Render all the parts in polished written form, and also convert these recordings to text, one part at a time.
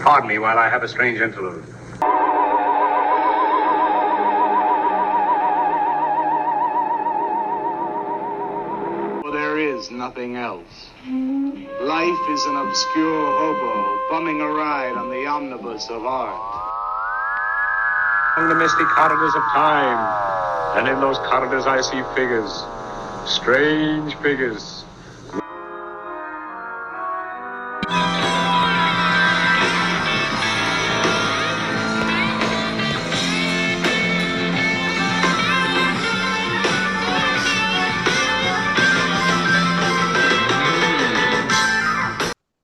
Pardon me while I have a strange interlude. There is nothing else. Life is an obscure hobo bumming a ride on the omnibus of art. Along the misty corridors of time, and in those corridors I see figures, strange figures.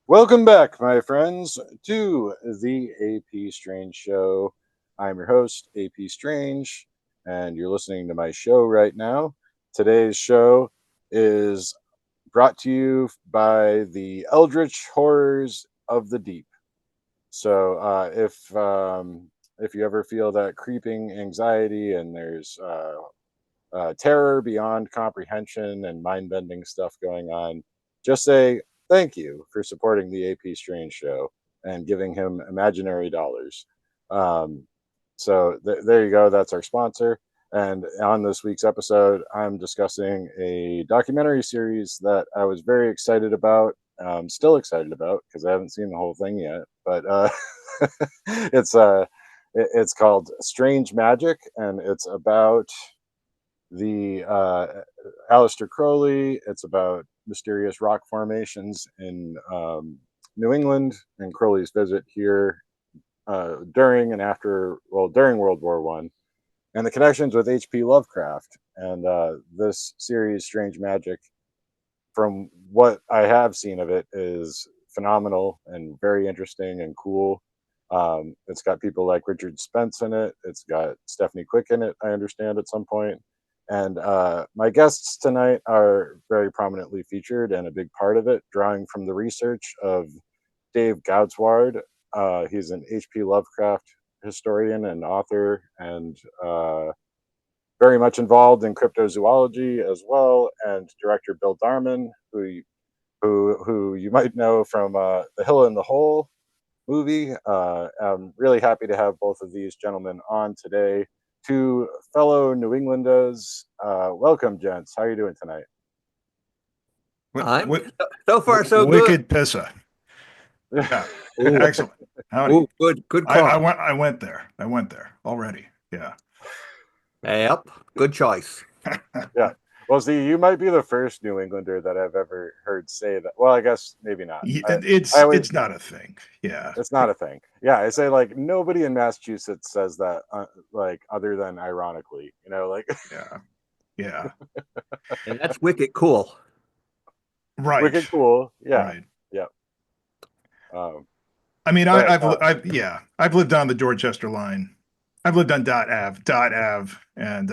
Welcome back, my friends, to the AP Strange Show. I'm your host, AP Strange, and you're listening to my show right now. Today's show is brought to you by the Eldritch Horrors of the Deep. So, if you ever feel that creeping anxiety and there's terror beyond comprehension and mind-bending stuff going on, just say thank you for supporting the AP Strange Show and giving him imaginary dollars. So there you go. That's our sponsor. And on this week's episode, I'm discussing a documentary series that I was very excited about. Still excited about because I haven't seen the whole thing yet. But it's called Strange Magick, and it's about the Aleister Crowley. It's about mysterious rock formations in New England and Crowley's visit here during World War One, and the connections with H.P. Lovecraft. And this series, Strange Magick, from what I have seen of it, is phenomenal and very interesting and cool. It's got people like Richard Spence in it. It's got Stephanie Quick in it, I understand, at some point. And my guests tonight are very prominently featured and a big part of it, drawing from the research of Dave Goudsward. He's an H.P. Lovecraft historian and author, and very much involved in cryptozoology as well. And director Bill Darmon, who you might know from The Hill in the Hole movie. I'm really happy to have both of these gentlemen on today. Two fellow New Englanders. Welcome, gents. How are you doing tonight? So far, so wicked good. Pissa. Yeah. Excellent. Howdy. Ooh, good call. I went there already. Yeah. Yep. Good choice. Yeah. Well, see, you might be the first New Englander that I've ever heard say that. Well, I guess maybe not. It's not a thing. Yeah. It's not a thing. Yeah. I say, like, nobody in Massachusetts says that, like, other than ironically, like. Yeah. Yeah. And that's wicked cool. Right. Wicked cool. Yeah. Right. Yeah. I mean, I've lived on the Dorchester line. I've lived on Ave, and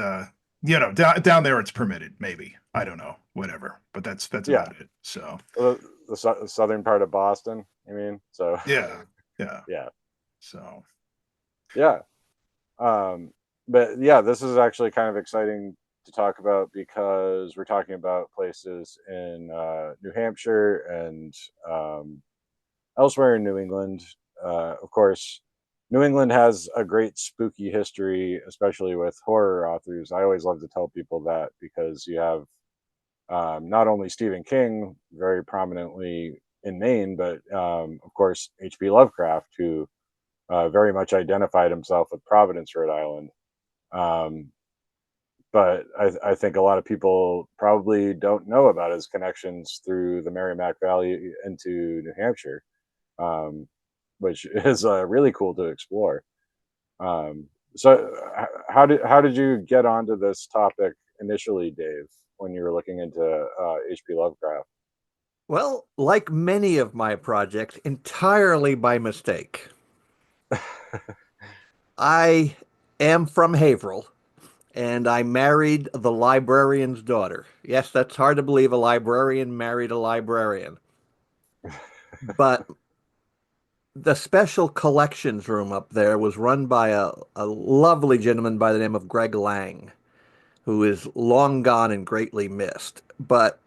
down there it's permitted. Maybe, I don't know, whatever. But that's about it. So the southern part of Boston, I mean. So yeah. So yeah. But yeah, this is actually kind of exciting to talk about because we're talking about places in New Hampshire and elsewhere in New England. Of course, New England has a great spooky history, especially with horror authors. I always love to tell people that because you have not only Stephen King very prominently in Maine, but of course H.P. Lovecraft, who very much identified himself with Providence, Rhode Island. But I think a lot of people probably don't know about his connections through the Merrimack Valley into New Hampshire, which is really cool to explore. So how did you get onto this topic initially, Dave, when you were looking into H.P. Lovecraft? Well, like many of my projects, entirely by mistake. I am from Haverhill, and I married the librarian's daughter. Yes, that's hard to believe, a librarian married a librarian. But the special collections room up there was run by a lovely gentleman by the name of Greg Lang, who is long gone and greatly missed. But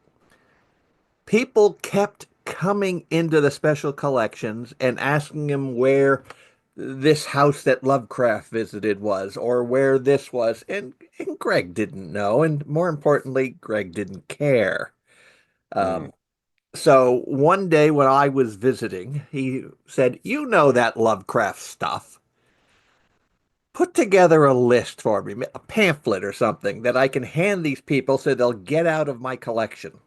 people kept coming into the special collections and asking him where this house that Lovecraft visited was, or where this was, and Greg didn't know, and more importantly, Greg didn't care. Mm. So one day when I was visiting, he said, "You know that Lovecraft stuff. Put together a list for me, a pamphlet or something that I can hand these people so they'll get out of my collection."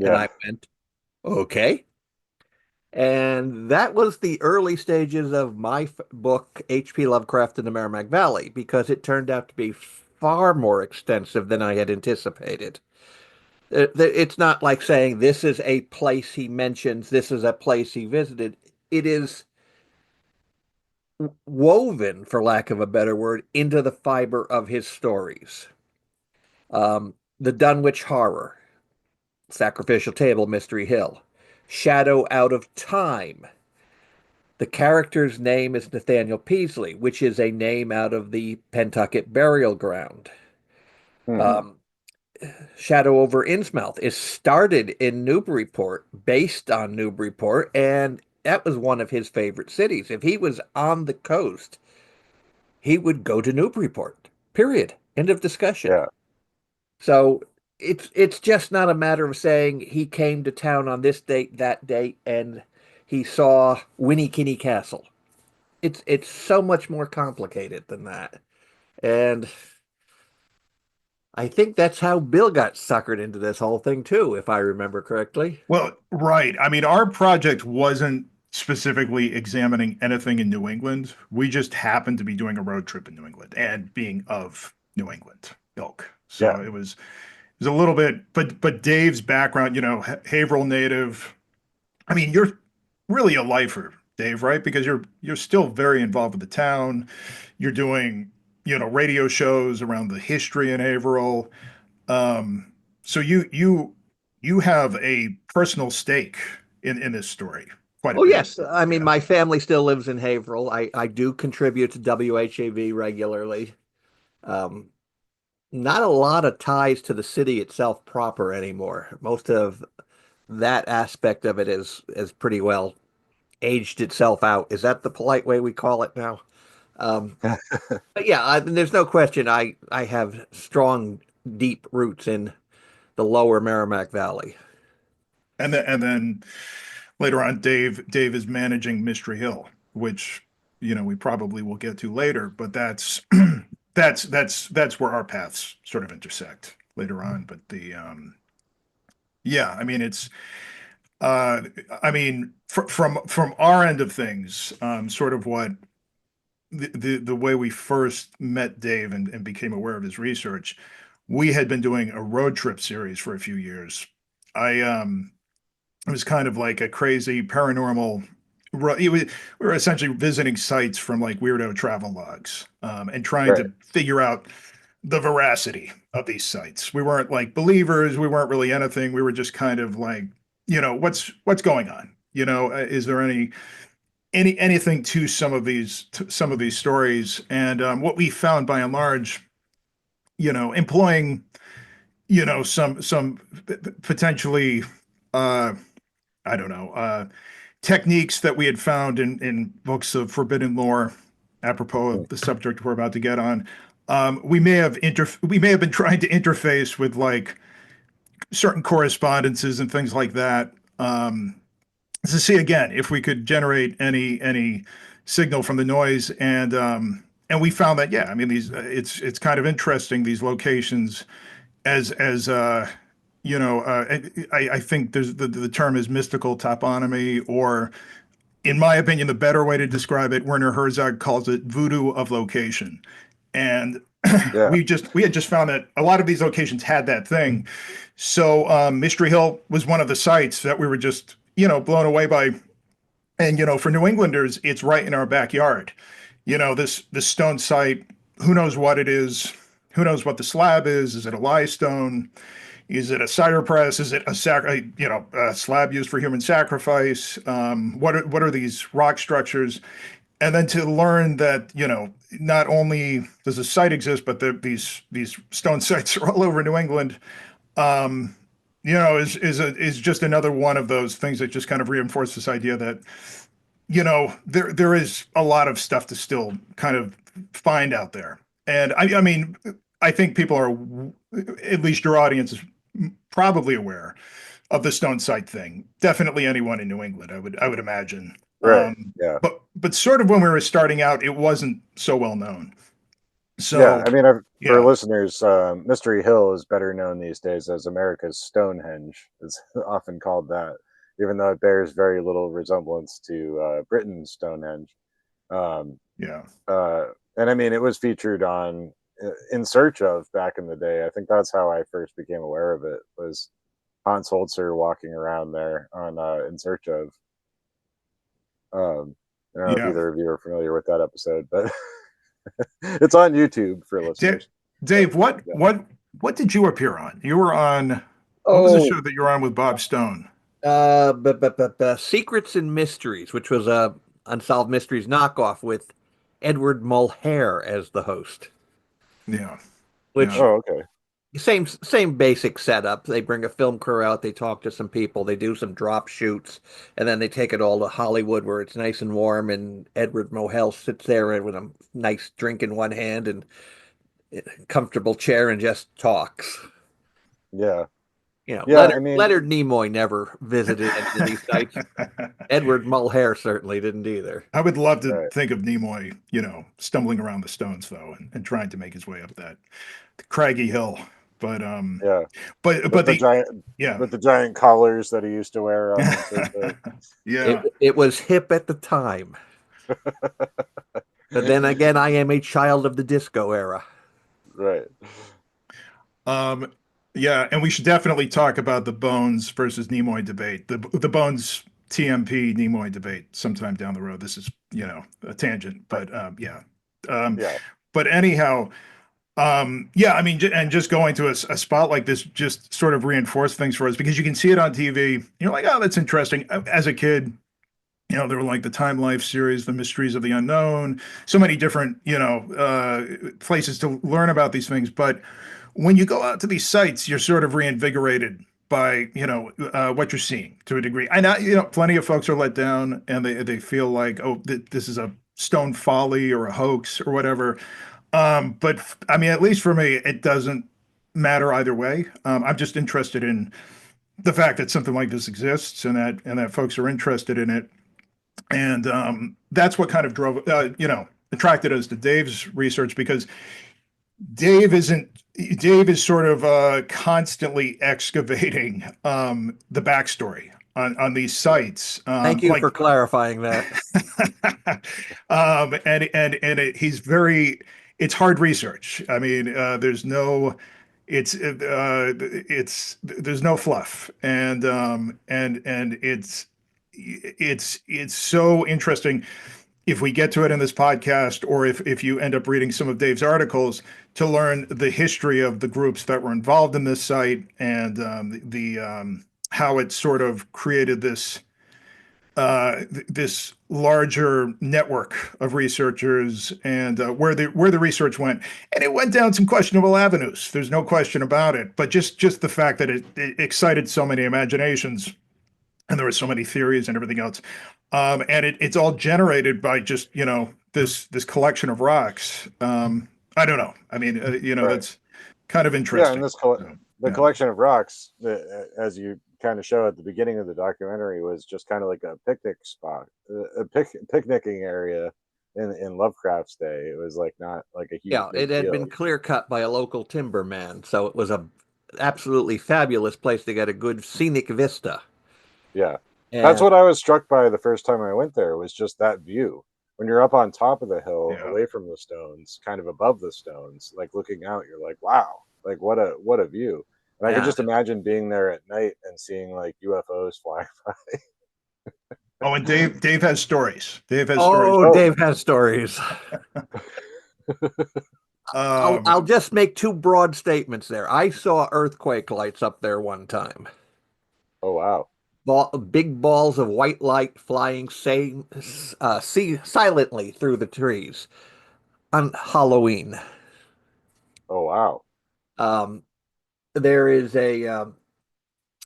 And Yeah. I went, "Okay." And that was the early stages of my book, H.P. Lovecraft in the Merrimack Valley, because it turned out to be far more extensive than I had anticipated. It's not like saying this is a place he mentions, this is a place he visited. It is woven, for lack of a better word, into the fiber of his stories. The Dunwich Horror, Sacrificial Table, Mystery Hill, Shadow Out of Time. The character's name is Nathaniel Peasley, which is a name out of the Pentucket burial ground. Hmm. Um, Shadow over Innsmouth is started in Newburyport, based on Newburyport, and that was one of his favorite cities. If he was on the coast, he would go to Newburyport. Period. End of discussion. Yeah. So it's just not a matter of saying he came to town on this date, that date, and he saw Winnie Kinney Castle. It's so much more complicated than that. And I think that's how Bill got suckered into this whole thing too, if I remember correctly. Well, right. I mean, our project wasn't specifically examining anything in New England. We just happened to be doing a road trip in New England and being of New England ilk. Yeah. So it was a little bit, but Dave's background, Haverhill native. I mean, you're really a lifer, Dave, right? Because you're still very involved with the town. You're doing, radio shows around the history in Haverhill. So you have a personal stake in this story quite a Oh, bit. yes. I mean, Yeah. my family still lives in Haverhill. I do contribute to WHAV regularly. Um, Not a lot of ties to the city itself proper anymore. Most of that aspect of it is pretty well aged itself out. Is that the polite way we call it now? Um, but yeah, there's no question. I have strong, deep roots in the lower Merrimack Valley. And then later on, Dave is managing Mystery Hill, which we probably will get to later, but that's that's where our paths sort of intersect later on. But yeah, I mean it's uh from our end of things, sort of what the way we first met Dave and became aware of his research, we had been doing a road trip series for a few years. I It was kind of like a crazy paranormal. We were essentially visiting sites from like weirdo travel logs, and trying Right. to figure out the veracity of these sites. We weren't like believers. We weren't really anything. We were just kind of like, what's going on? Is there anything to some of these stories? And what we found by and large, employing, some potentially, uh, I don't know, techniques that we had found in books of forbidden lore, apropos of the subject we're about to get on. We may have been trying to interface with like certain correspondences and things like that, to see again if we could generate any signal from the noise. And we found that, yeah, I mean, these it's kind of interesting, these locations, as I think there's the term is mystical toponymy, or in my opinion, the better way to describe it, Werner Herzog calls it voodoo of location. And Yeah. we had just found that a lot of these locations had that thing. So Mystery Hill was one of the sites that we were just blown away by. And for New Englanders, it's right in our backyard. This stone site. Who knows what it is? Who knows what the slab is? Is it a limestone? Is it a cider press? Is it a slab used for human sacrifice? What are these rock structures? And then to learn that not only does a site exist, but these stone sites are all over New England. Um, is just another one of those things that just kind of reinforce this idea that there is a lot of stuff to still kind of find out there. And I mean, I think people are, at least your audience is probably aware of the stone site thing. Definitely anyone in New England, I would imagine. Right. Yeah. But sort of when we were starting out, it wasn't so well known. Yeah. So I mean, for yeah, listeners, Mystery Hill is better known these days as America's Stonehenge. It's often called that, even though it bears very little resemblance to Britain's Stonehenge. Um, yeah, uh, and I mean, it was featured on In Search Of back in the day. I think that's how I first became aware of it. Was Hans Holzer walking around there on In Search Of. I don't know if yeah. either of you are familiar with that episode, but it's on YouTube for Da- listeners. But Dave, what yeah. what what did you appear on? You were on, what was the Oh, show that you were on with Bob Stone? Secrets and Mysteries, which was a Unsolved Mysteries knockoff with Edward Mulhare as the host. Yeah, Which yeah, Oh, okay. same basic setup. They bring a film crew out, they talk to some people, they do some drop shoots, and then they take it all to Hollywood where it's nice and warm. And Edward Mohel sits there with a nice drink in one hand and a comfortable chair and just talks. Yeah. You know, Yeah. I mean, Leonard Nimoy never visited any of these sites. Edward Mulhare certainly didn't either. I would love to right. think of Nimoy, stumbling around the stones though, and trying to make his way up that craggy hill. But Yeah. but With but the the giant, yeah, with the giant collars that he used to wear on In Search Of. yeah. It was hip at the time. But then again, I am a child of the disco era. Right. Um, yeah, and we should definitely talk about the Bones versus Nimoy debate, the Bones TMP Nimoy debate sometime down the road. This is, a tangent, but yeah. Um, Yeah. but anyhow, yeah, I mean, and just going to a spot like this just sort of reinforced things for us because you can see it on TV. You're like, oh, that's interesting. As a kid, there were like the Time Life series, the Mysteries of the Unknown, so many different, places to learn about these things. But when you go out to these sites, you're sort of reinvigorated by, what you're seeing to a degree. I know, plenty of folks are let down and they feel like, oh, this is a stone folly or a hoax or whatever. But I mean, at least for me, it doesn't matter either way. I'm just interested in the fact that something like this exists and that folks are interested in it, and that's what kind of drove attracted us to Dave's research because Dave is sort of constantly excavating the backstory on these sites, Thank you for clarifying that. he's very, it's hard research. I mean, there's no fluff, and it's so interesting if we get to it in this podcast, or if you end up reading some of Dave's articles, to learn the history of the groups that were involved in this site, and how it sort of created this larger network of researchers, and where the research went, and it went down some questionable avenues. There's no question about it. But just the fact that it excited so many imaginations, and there were so many theories and everything else, and it's all generated by just this collection of rocks. I don't know. I mean, Right. that's kind of Yeah. And interesting. So, the yeah, collection of rocks, as you kind of show at the beginning of the documentary, was just kind of like a picnic spot, picnicking area in Lovecraft's day. It was like not like a huge Yeah, big it had deal. been clear cut by a local timberman, so it was a absolutely fabulous place to get a good scenic vista. Yeah. That's And what I was struck by the first time I went there, was just that view. When you're up on top of the hill, yeah. away from the stones, kind of above the stones, like looking out, you're like, wow, like what a view. And I could yeah. just imagine being there at night and seeing like UFOs flying by. Oh, and Dave has stories. Dave has stories. Oh, Oh, Dave has stories. Um, I'll just make two broad statements there. I saw earthquake lights up there one time. oh wow. Big balls of white light flying silently through the trees on Halloween. Oh wow. Um, there is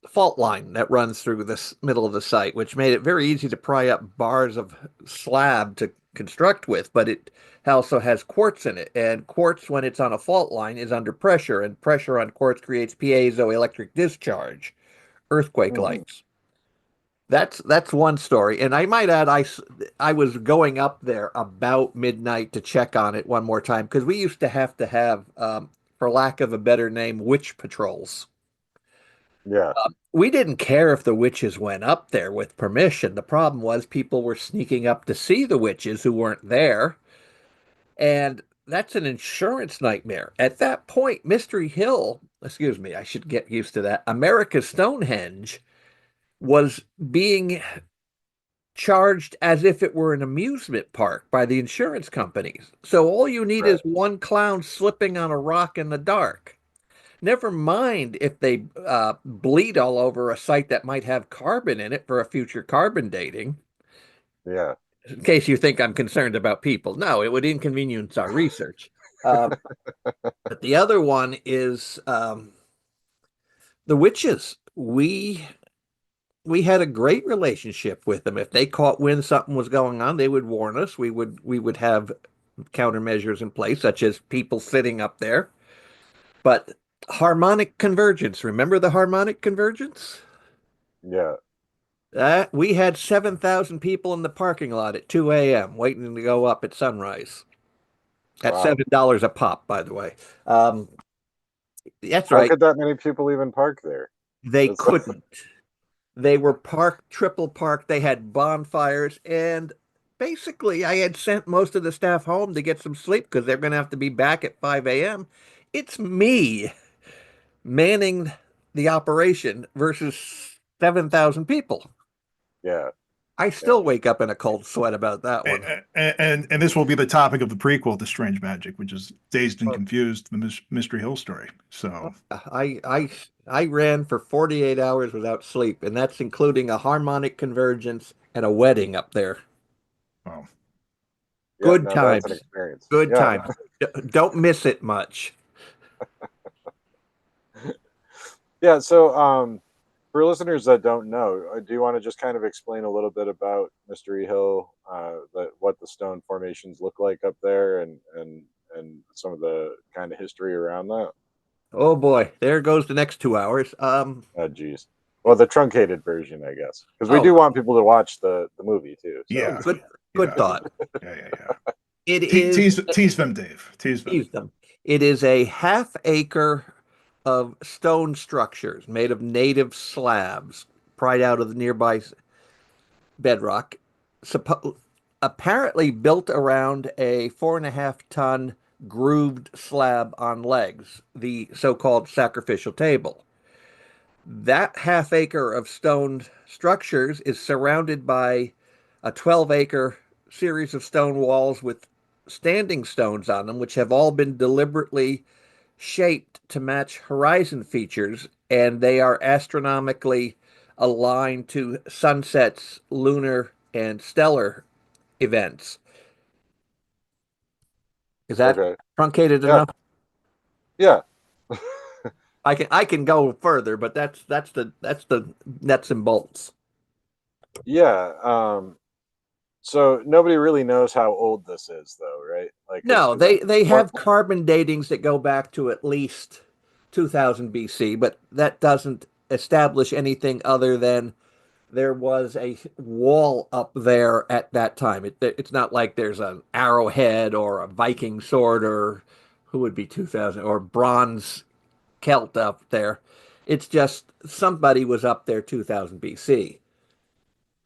fault line that runs through this middle of the site, which made it very easy to pry up bars of slab to construct with, but it also has quartz in it. And quartz, when it's on a fault line, is under pressure, and pressure on quartz creates piezoelectric discharge, earthquake lights. That's one story. And I might add, I was going up there about midnight to check on it one more time, because we used to have, for lack of a better name, witch patrols. Yeah. We didn't care if the witches went up there with permission. The problem was people were sneaking up to see the witches who weren't there. And that's an insurance nightmare. At that point, Mystery Hill, excuse me, I should get used to that. America's Stonehenge was being charged as if it were an amusement park by the insurance companies. So all you need is one clown slipping on a rock in the dark. Never mind if they bleed all over a site that might have carbon in it for a future carbon dating. Yeah. In case you think I'm concerned about people. No, it would inconvenience our research. But the other one is the witches. We had a great relationship with them. If they caught wind something was going on, they would warn us. We would have countermeasures in place, such as people sitting up there. But harmonic convergence. Remember the harmonic convergence? Yeah. We had 7,000 people in the parking lot at 2 a.m. waiting to go up at sunrise. At $7 a pop, by the way. That's right. How could that many people even park there? They couldn't. They were parked, triple parked. They had bonfires. And basically, I had sent most of the staff home to get some sleep because they're going to have to be back at 5 a.m. It's me manning the operation versus 7,000 people. Yeah. I still wake up in a cold sweat about that one. And this will be the topic of the prequel to Strange Magick, which is Dazed and Confused, the Mystery Hill story. So I ran for 48 hours without sleep, and that's including a harmonic convergence and a wedding up there. Oh. Yeah, Good times. That's an experience. Good times. Don't miss it much. Yeah, so for listeners that don't know, do you want to just kind of explain a little bit about Mystery Hill, what the stone formations look like up there, and some of the kind of history around that? Oh boy, there goes the next 2 hours. Oh geez. Well, the truncated version, I guess, because we do want people to watch the movie too. So. Yeah. Good thought. Yeah. It is tease them, Dave. Tease them. It is a half-acre of stone structures made of native slabs pried out of the nearby bedrock, apparently built around a 4.5-ton grooved slab on legs, the so-called sacrificial table. That half acre of stone structures is surrounded by a 12-acre series of stone walls with standing stones on them, which have all been deliberately shaped to match horizon features, and they are astronomically aligned to sunsets, lunar, and stellar events. Is that truncated enough? Yeah. I can go further, but that's the nuts and bolts. Yeah. So nobody really knows how old this is, though, right? Like, no, they have carbon datings that go back to at least 2000 BC, but that doesn't establish anything other than there was a wall up there at that time. It's not like there's an arrowhead or a Viking sword or who would be 2000 or bronze Celt up there. It's just somebody was up there 2000 BC.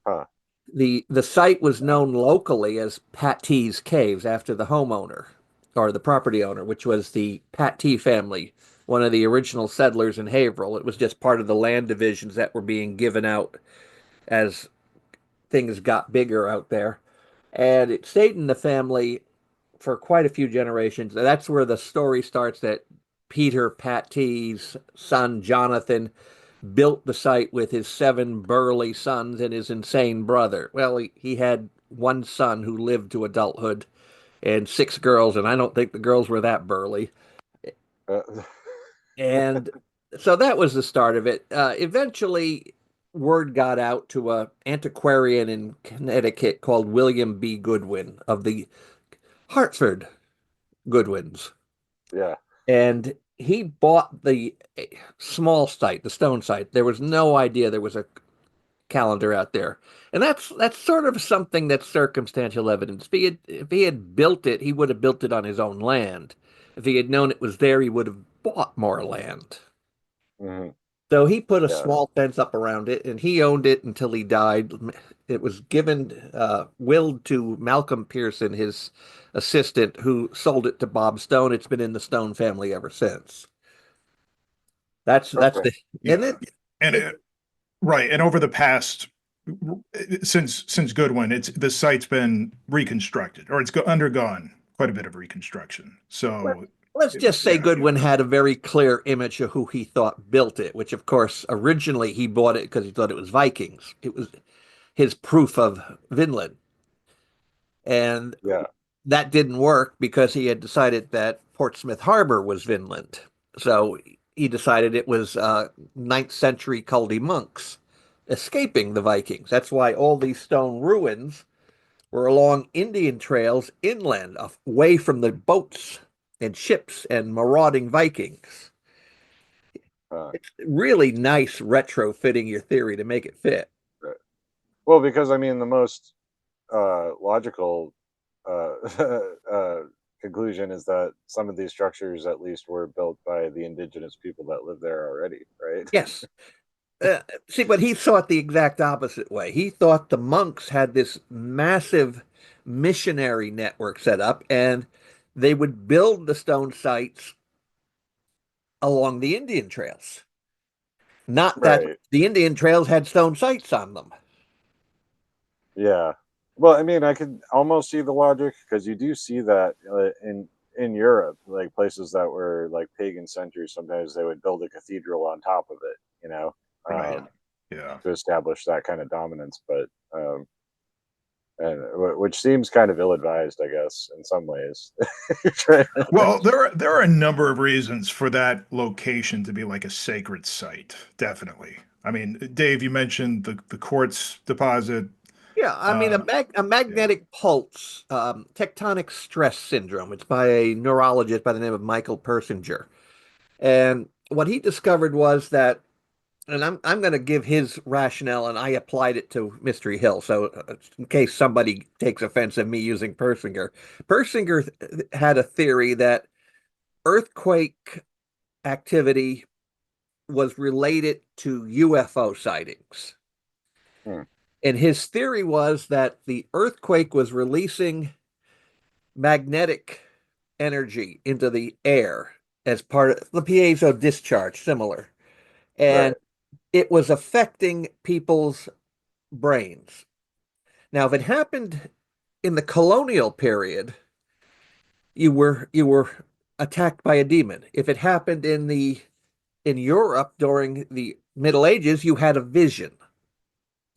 Huh. The site was known locally as Pattee's Caves after the homeowner or the property owner, which was the Pattee family, one of the original settlers in Haverhill. It was just part of the land divisions that were being given out as things got bigger out there. And it stayed in the family for quite a few generations. That's where the story starts that Peter Pattee's son, Jonathan, built the site with his 7 burly sons and his insane brother. Well, he had one son who lived to adulthood and 6 girls, and I don't think the girls were that burly. And so that was the start of it. Eventually, word got out to a antiquarian in Connecticut called William B. Goodwin of the Hartford Goodwins, Yeah. and he bought the small site, the stone site. There was no idea there was a calendar out there, and that's sort of something that's circumstantial evidence. If he had built it, he would have built it on his own land. If he had known it was there, he would have bought more land. Hmm. So he put a Yeah. small fence up around it, and he owned it until he died. It was given, willed to Malcolm Pearson, his assistant, who sold it to Bob Stone. It's been in the Stone family ever since. That's Okay. the and Yeah. And right. And over the past, since Goodwin, the site's been reconstructed, or it's undergone quite a bit of reconstruction. So let's just say yeah, Goodwin had a very clear image of who he thought built it, which of course originally he bought it because he thought it was Vikings. It was his proof of Vinland. And Yeah. that didn't work because he had decided that Portsmouth Harbor was Vinland. So he decided it was 9th century Caldi monks escaping the Vikings. That's why all these stone ruins were along Indian trails inland, away from the boats and ships and marauding Vikings. Uh, It's really nice retrofitting your theory to make it fit. right. Well, because I mean, the most logical conclusion is that some of these structures, at least, were built by the indigenous people that live there already, right? Yes. See, but he thought the exact opposite way. He thought the monks had this massive missionary network set up, and they would build the stone sites along the Indian trails. Not that Right. the Indian trails had stone sites on them. Yeah. Well, I mean, I could almost see the logic because you do see that in Europe, like places that were like pagan centers. Sometimes they would build a cathedral on top of it, right. um, Yeah. to establish that kind of dominance. But and which seems kind of ill-advised, I guess, in some ways. Well, there are a number of reasons for that location to be like a sacred site. Definitely. I mean, Dave, you mentioned the quartz deposit. Yeah, I mean, Uh, a yeah. magnetic pulse, tectonic stress syndrome. It's by a neurologist by the name of Michael Persinger. And what he discovered was that, and I'm going to give his rationale, and I applied it to Mystery Hill. So, in case somebody takes offense at me using Persinger, Persinger had a theory that earthquake activity was related to UFO sightings. Hmm. And his theory was that the earthquake was releasing magnetic energy into the air as part of the piezo discharge, similar. And Right. it was affecting people's brains. Now, if it happened in the colonial period, you were attacked by a demon. If it happened in Europe during the Middle Ages, you had a vision.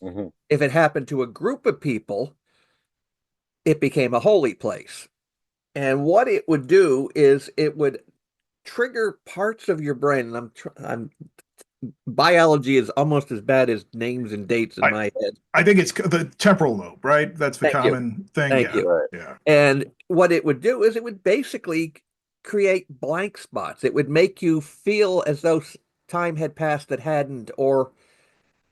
Hmm. If it happened to a group of people, it became a holy place. And what it would do is it would trigger parts of your brain. And I'm biology is almost as bad as names and dates in I my head. I think it's the temporal lobe, right? That's the Thank you. common thing. Thank Yeah. you. Right. Yeah. And what it would do is it would basically create blank spots. It would make you feel as though time had passed that hadn't, or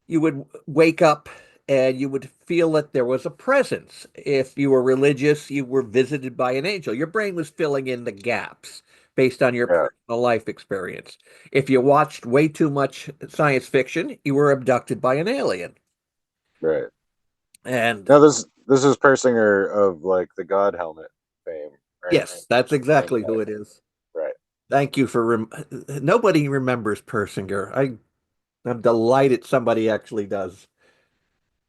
you would wake up and you would feel that there was a presence. If you were religious, you were visited by an angel. Your brain was filling in the gaps based on your Yeah. personal life experience. If you watched way too much science fiction, you were abducted by an alien. Right. And Now this is Persinger of like the God Helmet fame, right? yes, that's Same exactly guy. who it is. Right. Thank you for nobody remembers Persinger. I'm delighted somebody actually does.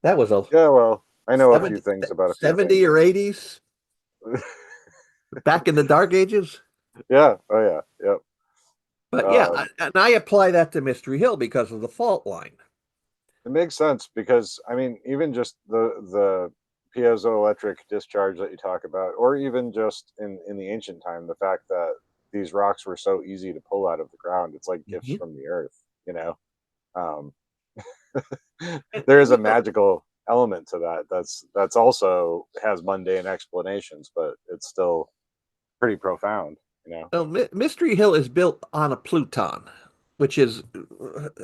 That was a Yeah. Well, I know a few 70, things about a few 70 things. or 80s back in the dark ages. Yeah. Oh yeah. Yep. But yeah, Um, and I apply that to Mystery Hill because of the fault line. it makes sense because I mean, even just the piezoelectric discharge that you talk about, or even just in the ancient time, the fact that these rocks were so easy to pull out of the ground. It's like gifts Mhm. from the earth, you know. Um, And, there is a you know, magical element to that. That's also has mundane explanations, but it's still pretty profound, you know. well, Mystery Hill is built on a Pluton, which is,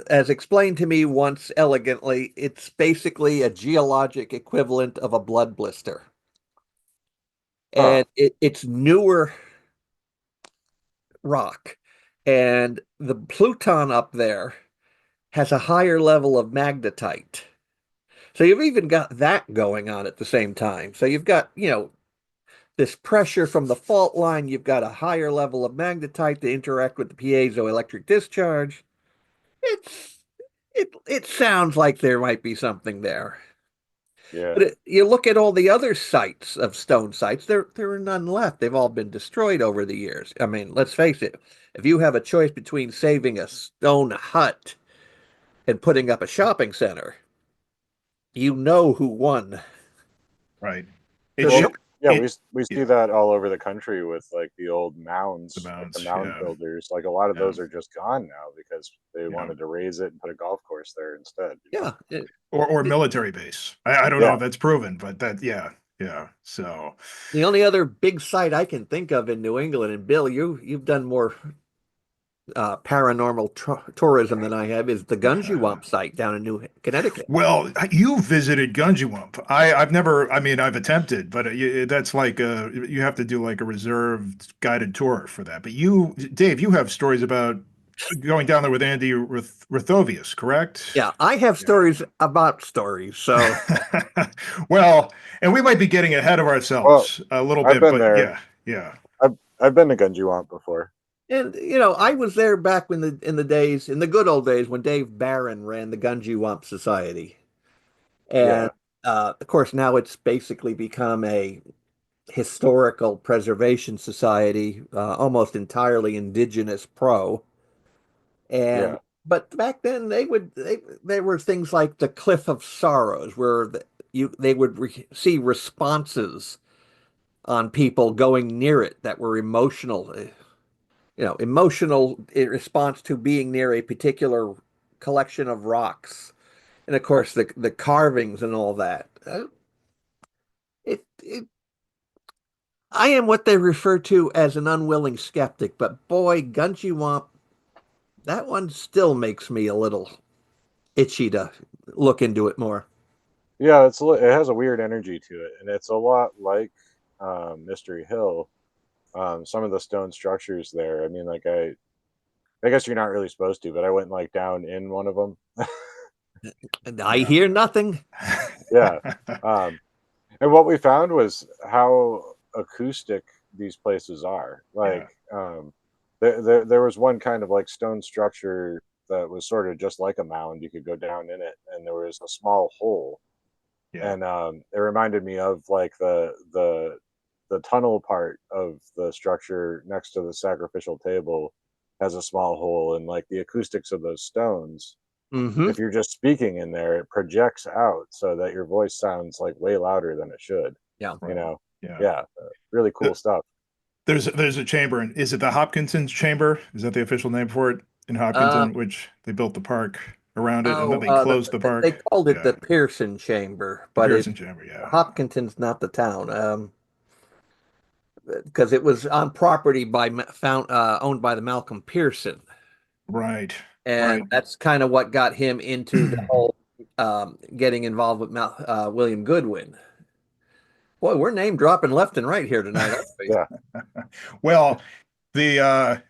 as explained to me once elegantly, it's basically a geologic equivalent of a blood blister. Huh. And it's newer rock. And the Pluton up there has a higher level of magnetite. So you've even got that going on at the same time. So you've got, this pressure from the fault line, you've got a higher level of magnetite to interact with the piezoelectric discharge. It's it sounds like there might be something there. Yeah. But you look at all the other sites of stone sites, there are none left. They've all been destroyed over the years. I mean, let's face it, if you have a choice between saving a stone hut and putting up a shopping center, you know who won. Right. So It Well, the should. yeah, It. we see Yeah. that all over the country with like the old The mounds, like the mounds. mound Yeah. builders. Like a lot of Yeah. those are just gone now because they Yeah. wanted to raise it and put a golf course there instead. You know? yeah, Or military base. I don't know Yeah, if that's proven, but that yeah. So the only other big site I can think of in New England, and Bill, you've done more paranormal tourism than I have, is the Gunjewump site down in New Connecticut. well, you visited Gunjewump. I've never. I mean, I've attempted, but that's like you have to do like a reserved guided tour for that. But you, Dave, you have stories about going down there with Andy Rithovius, correct? Yeah, I have Yeah. stories about stories. So, Well, and we might be getting ahead of well, ourselves a little I've bit, been but there. yeah. I've been to Gunjewant before. and I was there back when in the good old days when Dave Barron ran the Gunjewump Society, and Yeah, of course now it's basically become a historical preservation society, almost entirely indigenous pro. And yeah, but back then there were things like the Cliff of Sorrows where they would see responses on people going near it that were emotional, emotional in response to being near a particular collection of rocks. And of course the carvings and all that. It I am what they refer to as an unwilling skeptic, but boy, Gunjewump, that one still makes me a little itchy to look into it more. yeah. It has a weird energy to it, and it's a lot like Mystery Hill. Some of the stone structures there. I mean, like I guess you're not really supposed to, but I went like down in one of them. And I Yeah. hear nothing. Yeah. Um, and what we found was how acoustic these places are. Yeah. Like, there was one kind of like stone structure that was sort of just like a mound. You could go down in it, and there was a small hole. Yeah. And it reminded me of like the tunnel part of the structure next to the sacrificial table has a small hole, and like the acoustics of those stones, Mm-hmm. if you're just speaking in there, it projects out so that your voice sounds like way louder than it should. Yeah. You know, Yeah. yeah, really cool stuff. There's a chamber, and is it the Hopkinson's chamber? Is that the official name for it in Uh, Hopkinton? Which they built the park around it, and then oh, they closed the they park. called it the Yeah, Pearson Chamber, the but Pearson Chamber. Yeah, Hopkinton's not the town. Because it was on property owned by the Malcolm Pearson, right, and right. that's kind of what got him into the whole getting involved with William Goodwin. Boy, we're name dropping left and right here tonight, aren't we? Yeah, Well, the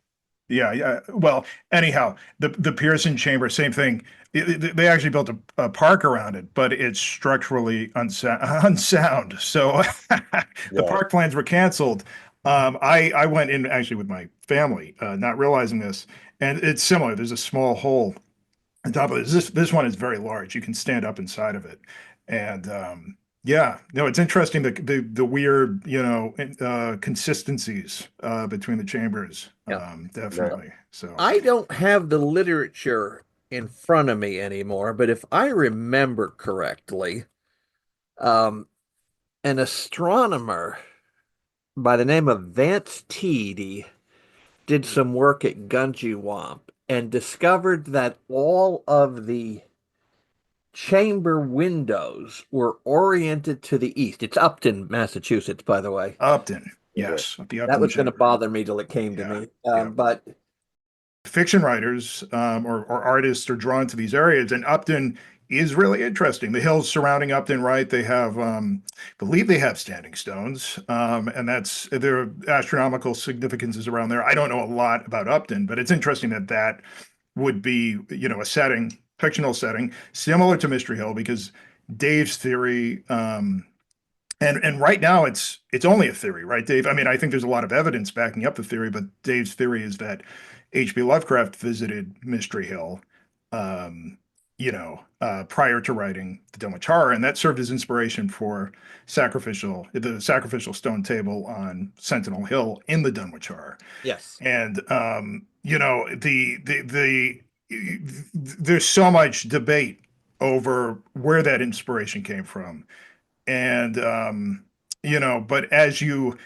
yeah. Well, anyhow, the Pearson Chamber, same thing. They actually built a park around it, but it's structurally unsound. So the yeah, park plans were canceled. I went in actually with my family, not realizing this, and it's similar. There's a small hole on top of it. This one is very large. You can stand up inside of it, and yeah, no, it's interesting the weird consistencies between the chambers. Yeah. right. Definitely. So I don't have the literature in front of me anymore, but if I remember correctly, um, an astronomer by the name of Vance Teedy did some work at Gunjewamp and discovered that all of the chamber windows were oriented to the east. It's Upton, Massachusetts, by the way. Upton, Okay. yes, the That Upton was going to Chamber. bother me till it came to Yeah, me. yeah. But Fiction writers or artists are drawn to these areas, and Upton is really interesting. The hills surrounding Upton, right? They have, I believe they have standing stones, and there are astronomical significances around there. I don't know a lot about Upton, but it's interesting that that would be, a setting, fictional setting, similar to Mystery Hill, because Dave's theory, and right now it's only a theory, right, Dave? I mean, I think there's a lot of evidence backing up the theory, but Dave's theory is that H.P. Lovecraft visited Mystery Hill, prior to writing the Dunwich Horror, and that served as inspiration for the sacrificial stone table on Sentinel Hill in the Dunwich Horror. yes. And there's so much debate over where that inspiration came from. And but as you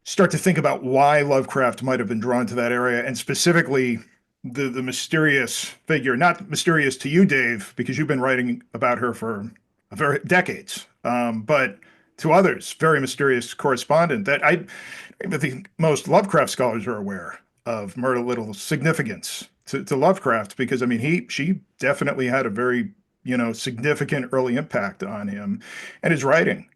start to think about why Lovecraft might have been drawn to that area, and specifically the mysterious figure, not mysterious to you, Dave, because you've been writing about her for decades, but to others, very mysterious correspondent that I think most Lovecraft scholars are aware of Myrna Little's significance to Lovecraft, because I mean she definitely had a very significant early impact on him and his writing.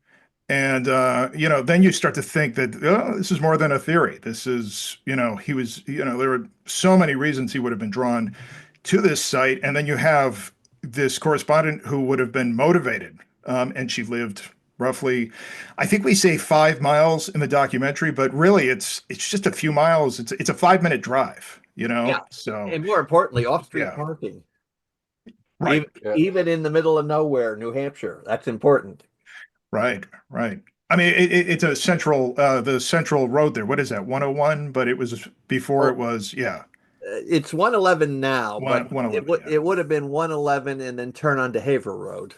And then you start to think that this is more than a theory. This is, he was, there were so many reasons he would have been drawn to this site. And then you have this correspondent who would have been motivated, and she lived roughly, I think we say 5 miles in the documentary, but really it's just a few miles. It's a 5-minute drive, Yeah. So And more importantly, off-street yeah. parking. Right. Even in the middle of nowhere, New Hampshire. That's important. Right. I mean, it's a the central road there. What is that? 101, but it was before it was, yeah. It's 111 now, but 111, it would have been 111 and then turn onto Haver Road,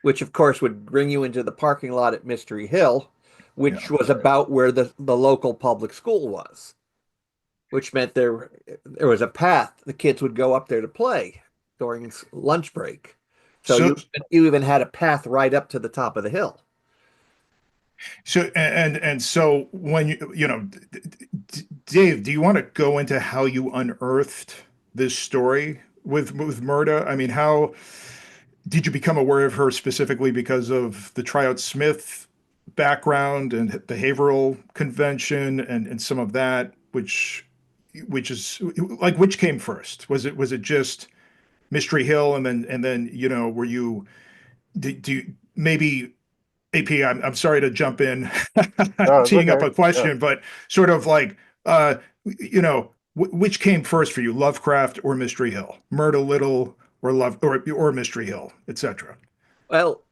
which of course would bring you into the parking lot at Mystery Hill, which was about where the local public school was, which meant there was a path the kids would go up there to play during lunch break. So you even had a path right up to the top of the hill. So so when Dave, do you want to go into how you unearthed this story with Myrna? I mean, how did you become aware of her specifically because of the Tryout Smith background and the behavioral convention and some of that, which is like, which came first? Was it just Mystery Hill, and then were you do you, maybe AP? I'm sorry to jump in, No, it's teeing up okay. a question, Yeah. but sort of like which came first for you, Lovecraft or Mystery Hill, Myrna Little or Mystery Hill, etc. Well,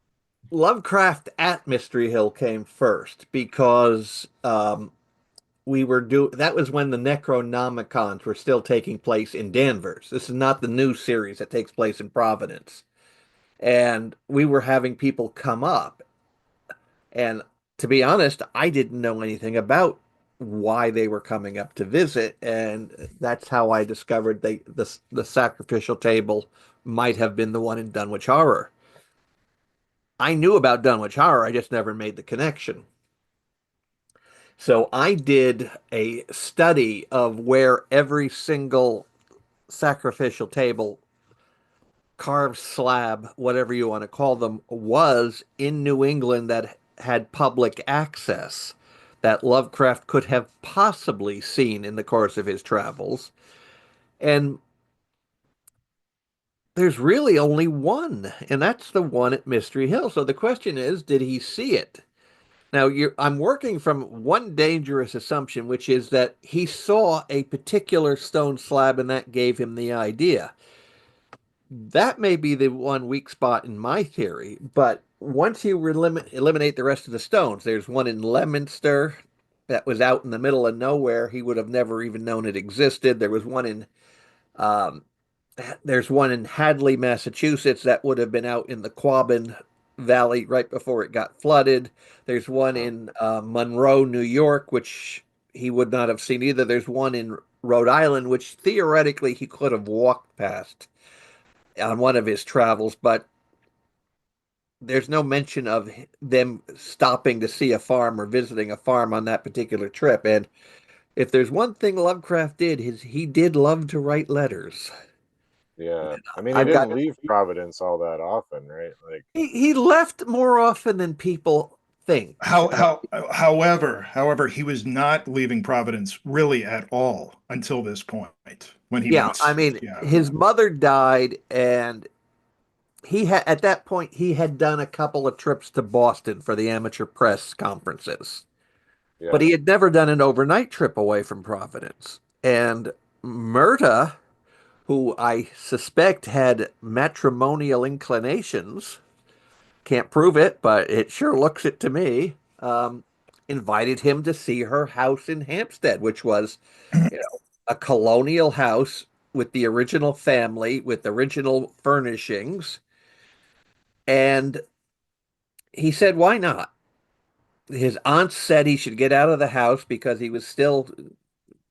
Lovecraft at Mystery Hill came first because that was when the Necronomicons were still taking place in Danvers. This is not the new series that takes place in Providence. And we were having people come up. And to be honest, I didn't know anything about why they were coming up to visit. And that's how I discovered the sacrificial table might have been the one in Dunwich Horror. I knew about Dunwich Horror, I just never made the connection. So I did a study of where every single sacrificial table, carved slab, whatever you want to call them, was in New England that had public access that Lovecraft could have possibly seen in the course of his travels. And there's really only one, and that's the one at Mystery Hill. So the question is, did he see it? Now, I'm working from one dangerous assumption, which is that he saw a particular stone slab and that gave him the idea. That may be the one weak spot in my theory, but once you eliminate the rest of the stones, there's one in Leominster that was out in the middle of nowhere. He would have never even known it existed. Um, there's one in Hadley, Massachusetts that would have been out in the Quabbin Valley right before it got flooded. There's one in Monroe, New York, which he would not have seen either. There's one in Rhode Island, which theoretically he could have walked past on one of his travels, but there's no mention of them stopping to see a farm or visiting a farm on that particular trip. And if there's one thing Lovecraft did, is he did love to write letters. Yeah. I mean, he I've got didn't leave Providence all that often, right? Like, he left more often than people think. However, he was not leaving Providence really at all until this point when he Yeah, I meets. mean, Yeah, his mother died, and he had at that point he had done a couple of trips to Boston for the amateur press conferences, but yeah. he had never done an overnight trip away from Providence. And Myrta, who I suspect had matrimonial inclinations, can't prove it, but it sure looks it to me, invited him to see her house in Hampstead, which was, a colonial house with the original family, with original furnishings. And he said, why not? His aunt said he should get out of the house because he was still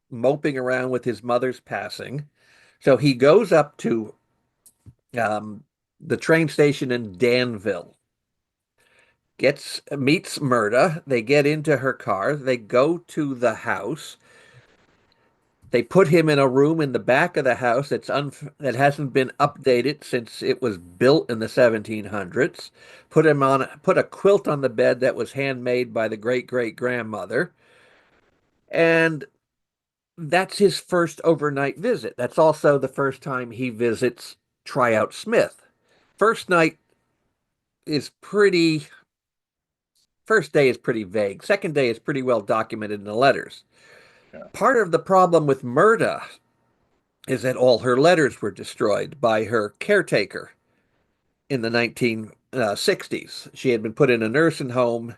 moping around with his mother's passing. So he goes up to the train station in Danville, meets Murda. They get into her car. They go to the house. They put him in a room in the back of the house that hasn't been updated since it was built in the 1700s. Put a quilt on the bed that was handmade by the great great grandmother, and that's his first overnight visit. That's also the first time he visits Tryout Smith. First night is pretty. First day is pretty vague. Second day is pretty well documented in the letters. yeah. Part of the problem with Murda is that all her letters were destroyed by her caretaker in the 1960s. She had been put in a nursing home,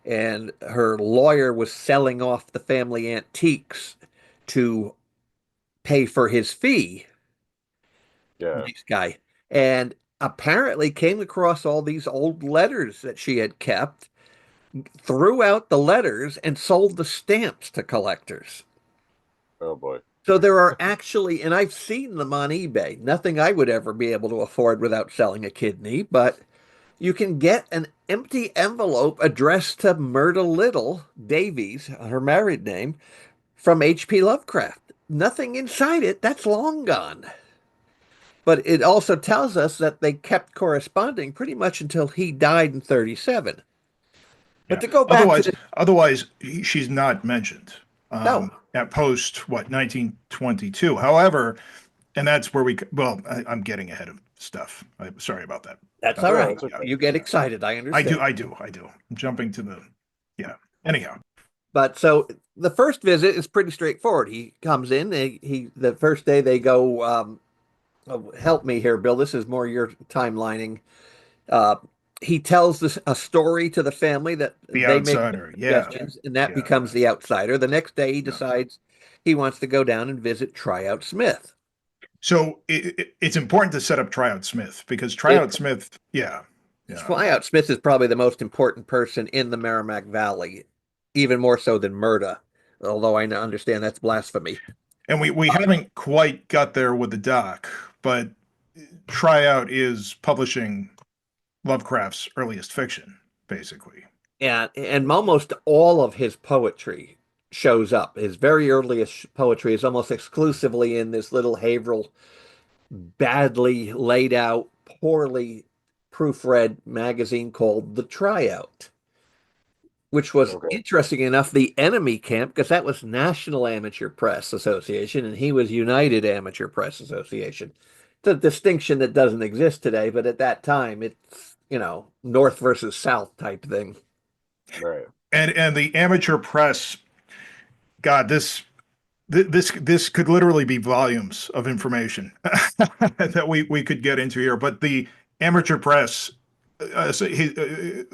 and her lawyer was selling off the family antiques to pay for his fee. Yeah. Nice guy. And apparently came across all these old letters that she had kept, threw out the letters, and sold the stamps to collectors. Oh boy. So there are actually, and I've seen them on eBay, nothing I would ever be able to afford without selling a kidney, but you can get an empty envelope addressed to Myrna Little Davies, her married name, from H.P. Lovecraft. Nothing inside it, that's long gone. But it also tells us that they kept corresponding pretty much until he died in 37. But Yeah. to go back to Otherwise, she's not mentioned no, at post 1922. However, and that's where I'm getting ahead of stuff. I'm sorry about that. that's all No, right. it's okay. You get excited, I understand. I do. I'm jumping to the yeah. Anyhow, But so the first visit is pretty straightforward. He comes in. The first day they go. Oh, help me here, Bill. This is more your timelining. Uh, he tells a story to the family that the they make outsider. Yeah, suggestions, and that yeah, becomes the outsider. The next day, he yeah. decides he wants to go down and visit Tryout Smith. So it's important to set up Tryout Smith because Tryout Smith, yeah. Tryout Smith is probably the most important person in the Merrimack Valley, even more so than Murda, although I understand that's blasphemy. And we haven't quite got there with the doc, but Tryout is publishing Lovecraft's earliest fiction, basically. And almost all of his poetry shows up. His very earliest poetry is almost exclusively in this little Haverhill, badly laid out, poorly proofread magazine called The Tryout, which was Okay. interesting enough the enemy camp, because that was National Amateur Press Association and he was United Amateur Press Association. It's a distinction that doesn't exist today, but at that time it's, North versus South type thing. Right. And the amateur press, God, this could literally be volumes of information that we could get into here. But the amateur press,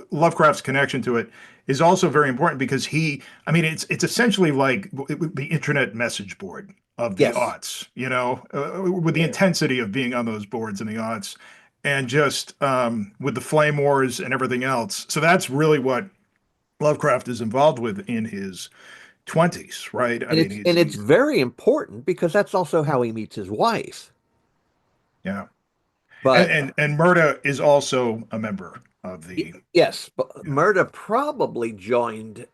Lovecraft's connection to it is also very important because it's essentially like the internet message board of the Yes. aughts, with the intensity of being on those boards in the aughts, and just with the flame wars and everything else. So that's really what Lovecraft is involved with in his 20s, right? I And mean, it's very important because that's also how he meets his wife. yeah. But And Myrna is also a member of the, yes, but yeah. Murda probably joined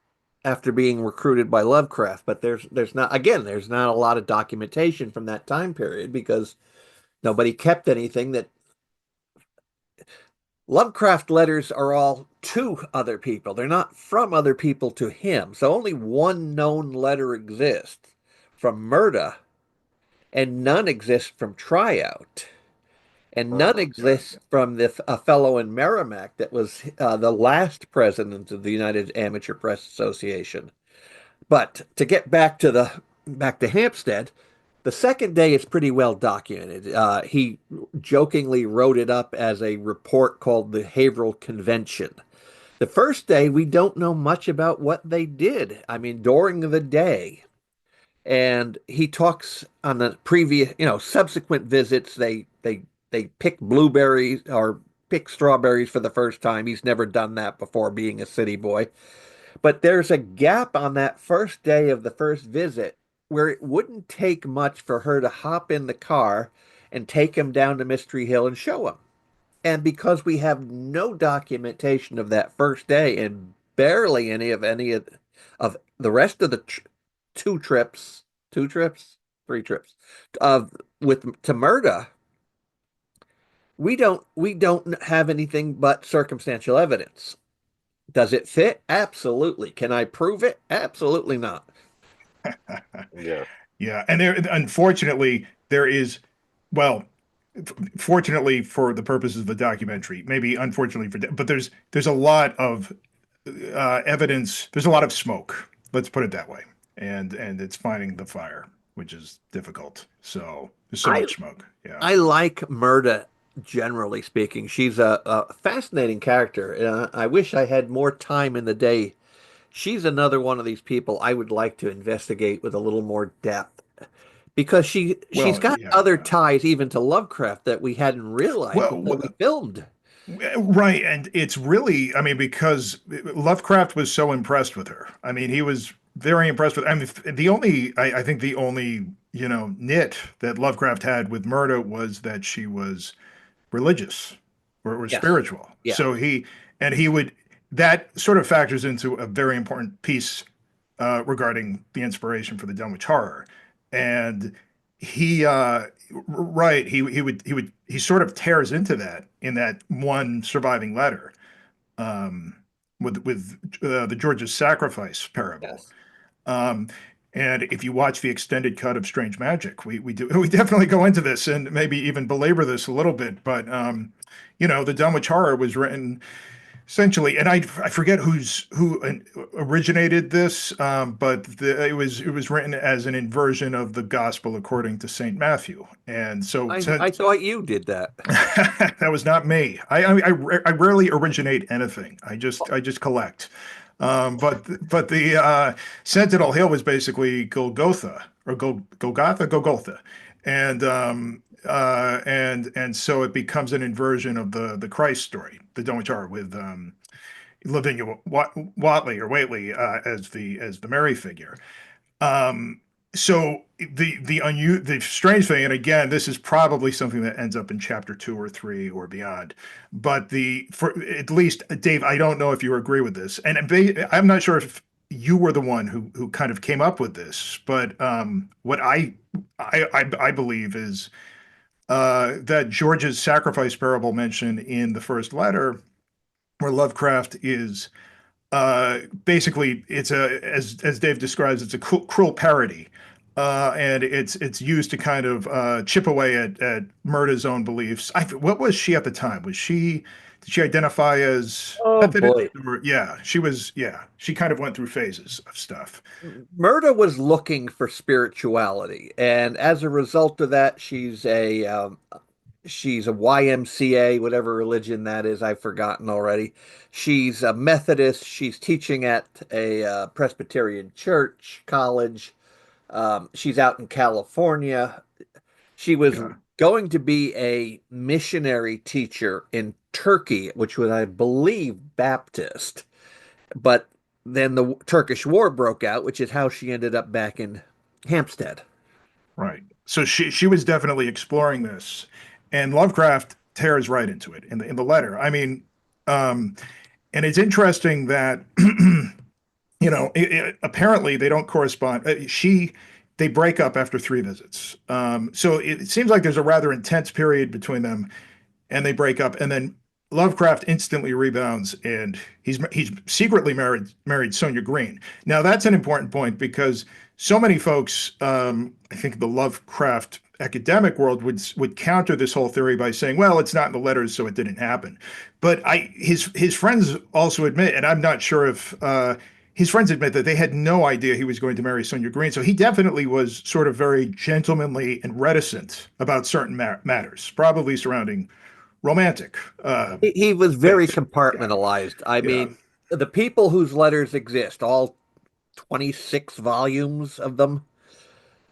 after being recruited by Lovecraft, but there's not a lot of documentation from that time period because nobody kept anything. That Lovecraft letters are all to other people. They're not from other people to him. So only one known letter exists from Murda, and none exist from Tryout. And none Oh, okay. exists from a fellow in Merrimack that was the last president of the United Amateur Press Association. But to get back to Hampstead, the second day is pretty well documented. He jokingly wrote it up as a report called the Haverhill Convention. The first day, we don't know much about what they did. I mean, during the day, and he talks on the previous, subsequent visits. They pick blueberries or pick strawberries for the first time. He's never done that before, being a city boy. But there's a gap on that first day of the first visit where it wouldn't take much for her to hop in the car and take him down to Mystery Hill and show him. And because we have no documentation of that first day and barely any of the rest of the two trips, three trips of with to Murda, we don't have anything but circumstantial evidence. Does it fit? Absolutely. Can I prove it? Absolutely not. Yeah. Yeah, and unfortunately there is, well, fortunately for the purposes of the documentary, maybe unfortunately but there's a lot of evidence. There's a lot of smoke. Let's put it that way, and it's finding the fire, which is difficult. So there's so I much smoke. Yeah. I like Murda generally speaking. She's a fascinating character. I wish I had more time in the day. She's another one of these people I would like to investigate with a little more depth because she's Well, got yeah, other yeah. ties even to Lovecraft that we hadn't realized Well, until we filmed. right, and it's really, I mean, because Lovecraft was so impressed with her. I mean, he was very impressed with. I mean, I think the only nit that Lovecraft had with Murda was that she was religious or Yes. spiritual. Yeah. So he would, that sort of factors into a very important piece regarding the inspiration for the Dunwich Horror, and he right he sort of tears into that in that one surviving letter, um, with the George's Sacrifice parable. Yes. Um, and if you watch the extended cut of Strange Magick, we do we definitely go into this and maybe even belabor this a little bit. But the Dunwich Horror was written essentially, and I forget who originated this, but it was written as an inversion of the Gospel according to Saint Matthew, and so I thought you did that. that was not me. I rarely originate anything. I just collect. But the Sentinel Hill was basically Golgotha or Golgotha, and so it becomes an inversion of the Christ story, the Dunwich Horror, with Lavinia Watley or Whately as the Mary figure. Um, so the strange thing, and again, this is probably something that ends up in chapter 2 or 3 or beyond. But for at least Dave, I don't know if you agree with this, and I'm not sure if you were the one who kind of came up with this, but what I believe is that George's sacrifice parable mentioned in the first letter, where Lovecraft is basically, it's as Dave describes, it's a cruel parody, and it's used to kind of chip away at Murda's own beliefs. What was she at the time? Did she identify as Oh Methodist? boy. Yeah, she was. Yeah, she kind of went through phases of stuff. Murda was looking for spirituality, and as a result of that, she's a YMCA, whatever religion that is, I've forgotten already. She's a Methodist. She's teaching at a Presbyterian church college. She's out in California. She was Yeah, going to be a missionary teacher in Turkey, which was, I believe, Baptist. But then the Turkish War broke out, which is how she ended up back in Hampstead. Right. So she was definitely exploring this, and Lovecraft tears right into it in the letter. I mean, and it's interesting that apparently they don't correspond. They break up after 3 visits. So it seems like there's a rather intense period between them, and they break up, and then Lovecraft instantly rebounds, and he's secretly married Sonia Green. Now that's an important point because so many folks, I think the Lovecraft academic world would counter this whole theory by saying, well, it's not in the letters, so it didn't happen. But his friends also admit, and I'm not sure if his friends admit that they had no idea he was going to marry Sonia Green. So he definitely was sort of very gentlemanly and reticent about certain matters, probably surrounding romantic. He was very things. compartmentalized. I mean, the people whose letters exist, all 26 volumes of them,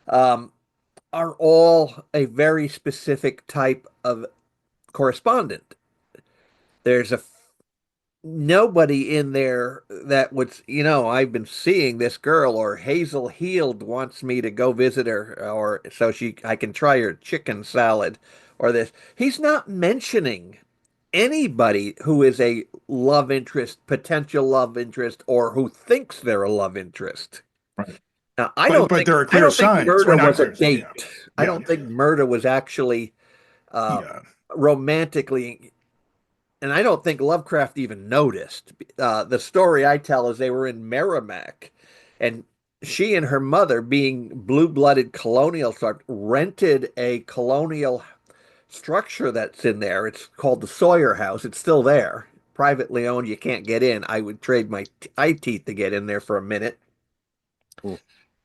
are all a very specific type of correspondent. There's nobody in there that would, I've been seeing this girl, or Hazel Heald wants me to go visit her, or so I can try her chicken salad, or this. He's not mentioning anybody who is a love interest, potential love interest, or who thinks they're a love interest. Right. Now, I don't think murder was a date. Yeah. I don't think murder was actually romantically, and I don't think Lovecraft even noticed. The story I tell is they were in Merrimack, and she and her mother, being blue-blooded colonial, rented a colonial structure that's in there. It's called the Sawyer House. It's still there, privately owned. You can't get in. I would trade my eye teeth to get in there for a minute. Cool.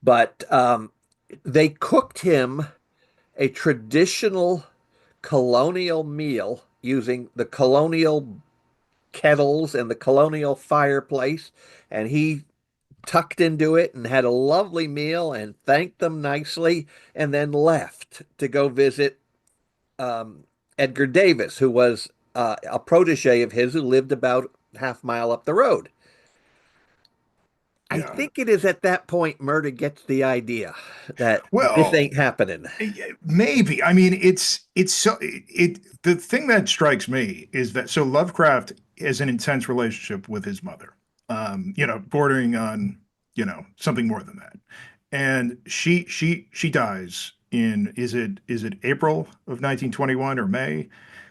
But they cooked him a traditional colonial meal using the colonial kettles and the colonial fireplace, and he tucked into it and had a lovely meal and thanked them nicely, and then left to go visit Edgar Davis, who was a protege of his who lived about half-mile up the road. I think it is at that point Murder gets the idea that this ain't happening. Maybe. I mean, the thing that strikes me is that so Lovecraft has an intense relationship with his mother, bordering on, something more than that. And she dies in, is it April of 1921 or May,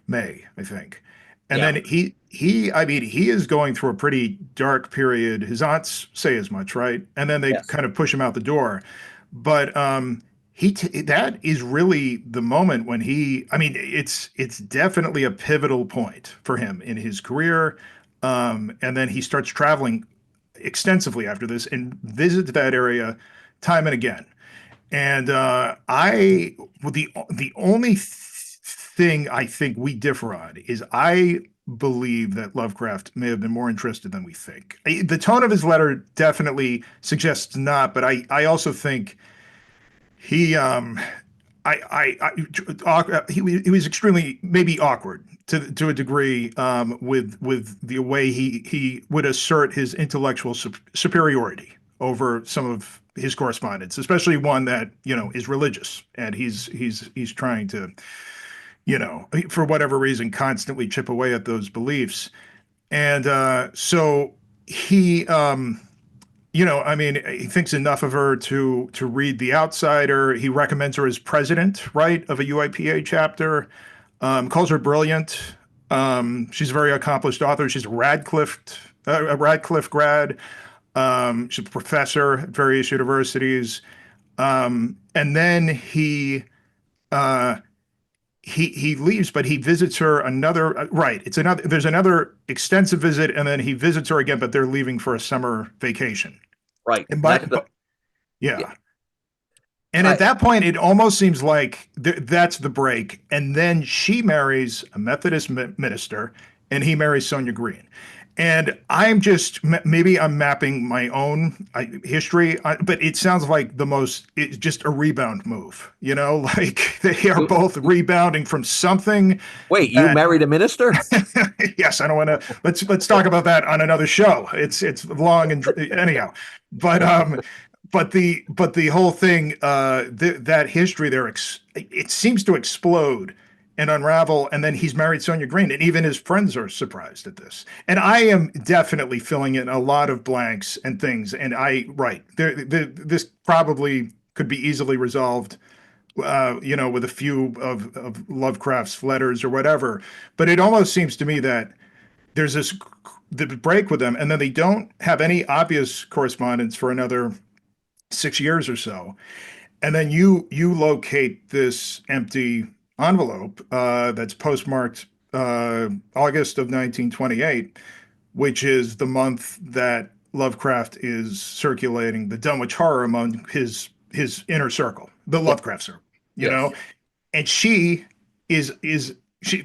I think. And then he is going through a pretty dark period. His aunts say as much, right? And then they kind of push him out the door. But that is really the moment when it's definitely a pivotal point for him in his career. And then he starts traveling extensively after this and visits that area time and again. And the only thing I think we differ on is I believe that Lovecraft may have been more interested than we think. The tone of his letter definitely suggests not, but I also think he was extremely maybe awkward to a degree with the way he would assert his intellectual superiority over some of his correspondence, especially one that is religious, and he's trying to for whatever reason constantly chip away at those beliefs. And so he he thinks enough of her to read The Outsider. He recommends her as president, right, of a UIPA chapter. Calls her brilliant. She's a very accomplished author. She's a Radcliffe grad. She's a professor at various universities. And then he leaves, but he visits her another, there's another extensive visit, and then he visits her again, but they're leaving for a summer vacation. Right. And And at that point, it almost seems like that's the break. And then she marries a Methodist minister, and he marries Sonia Green. And maybe I'm mapping my own history, but it sounds like it's just a rebound move, like they are both rebounding from something. Wait, you married a minister? Yes, I don't want to. Let's talk about that on another show. It's long and anyhow, but but the whole thing, that history there, it seems to explode and unravel, and then he's married Sonia Green, and even his friends are surprised at this. And I am definitely filling in a lot of blanks and things. And this probably could be easily resolved, with a few of Lovecraft's letters or whatever. But it almost seems to me that there's the break with them, and then they don't have any obvious correspondence for another 6 years or so. And then you locate this empty envelope that's postmarked August of 1928, which is the month that Lovecraft is circulating the Dunwich Horror among his inner circle, the Lovecraft circle, Yes. and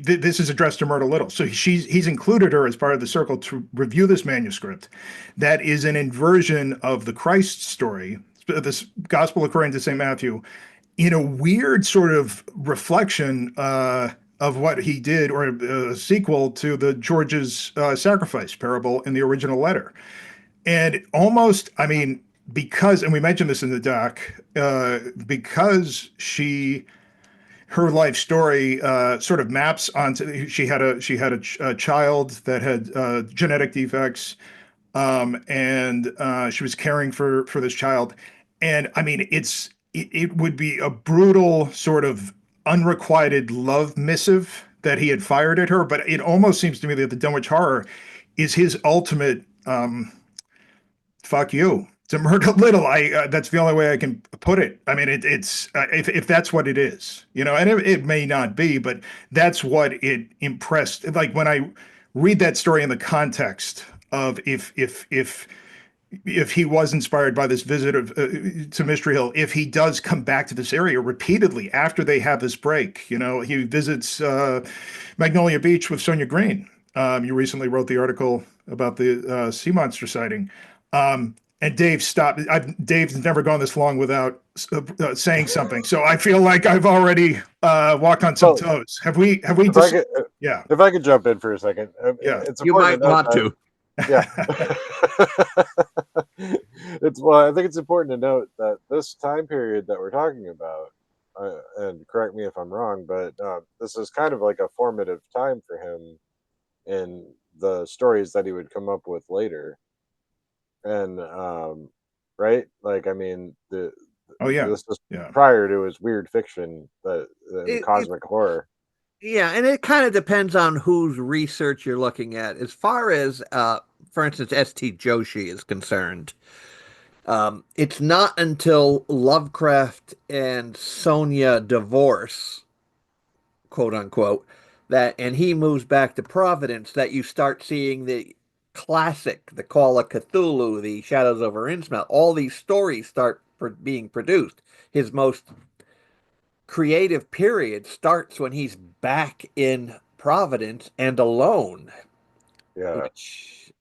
this is addressed to Myrna Little. So he's included her as part of the circle to review this manuscript that is an inversion of the Christ story, this gospel according to St. Matthew, in a weird sort of reflection of what he did, or a sequel to the George's sacrifice parable in the original letter. And almost, I mean, because, and we mentioned this in the doc, because her life story sort of maps onto, she had a child that had genetic defects, and she was caring for this child. And I mean, it would be a brutal sort of unrequited love missive that he had fired at her, but it almost seems to me that the Dunwich Horror is his ultimate fuck you to Myrna Little. That's the only way I can put it. I mean, it's if that's what it is, and it may not be, but that's what it impressed. Like when I read that story in the context of if he was inspired by this visit to Mystery Hill, if he does come back to this area repeatedly after they have this break, he visits Magnolia Beach with Sonia Green. You recently wrote the article about the sea monster sighting. And Dave stopped. Dave's never gone this long without saying something. So I feel like I've already walked on some toes. Have we? Yeah. If I could jump in for a second, yeah, you might want to. Yeah. I think it's important to note that this time period that we're talking about, and correct me if I'm wrong, but this is kind of like a formative time for him in the stories that he would come up with later. And right, like, I mean, this was prior to his weird fiction, the cosmic horror. Yeah, and it kind of depends on whose research you're looking at. As far as, for instance, S.T. Joshi is concerned, it's not until Lovecraft and Sonia divorce, quote unquote, and he moves back to Providence, that you start seeing the classic, the Call of Cthulhu, the Shadows over Innsmouth, all these stories start being produced. His most creative period starts when he's back in Providence and alone. Yeah. Which,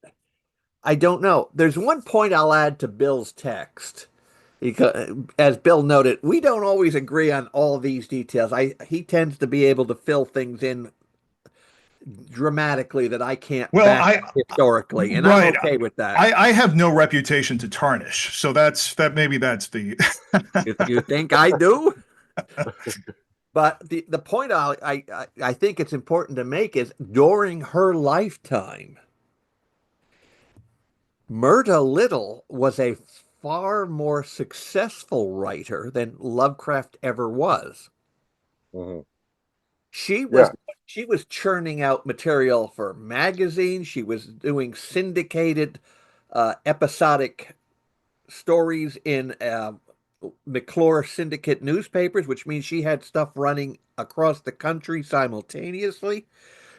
I don't know. There's one point I'll add to Bill's text. As Bill noted, we don't always agree on all these details. He tends to be able to fill things in dramatically that I can't back historically, and I'm okay with that. I have no reputation to tarnish, so maybe that's the you think I do? But the point I think it's important to make is, during her lifetime, Myrna Little was a far more successful writer than Lovecraft ever was. Mm-hmm. She was churning out material for magazines. She was doing syndicated episodic stories in McClure syndicate newspapers, which means she had stuff running across the country simultaneously.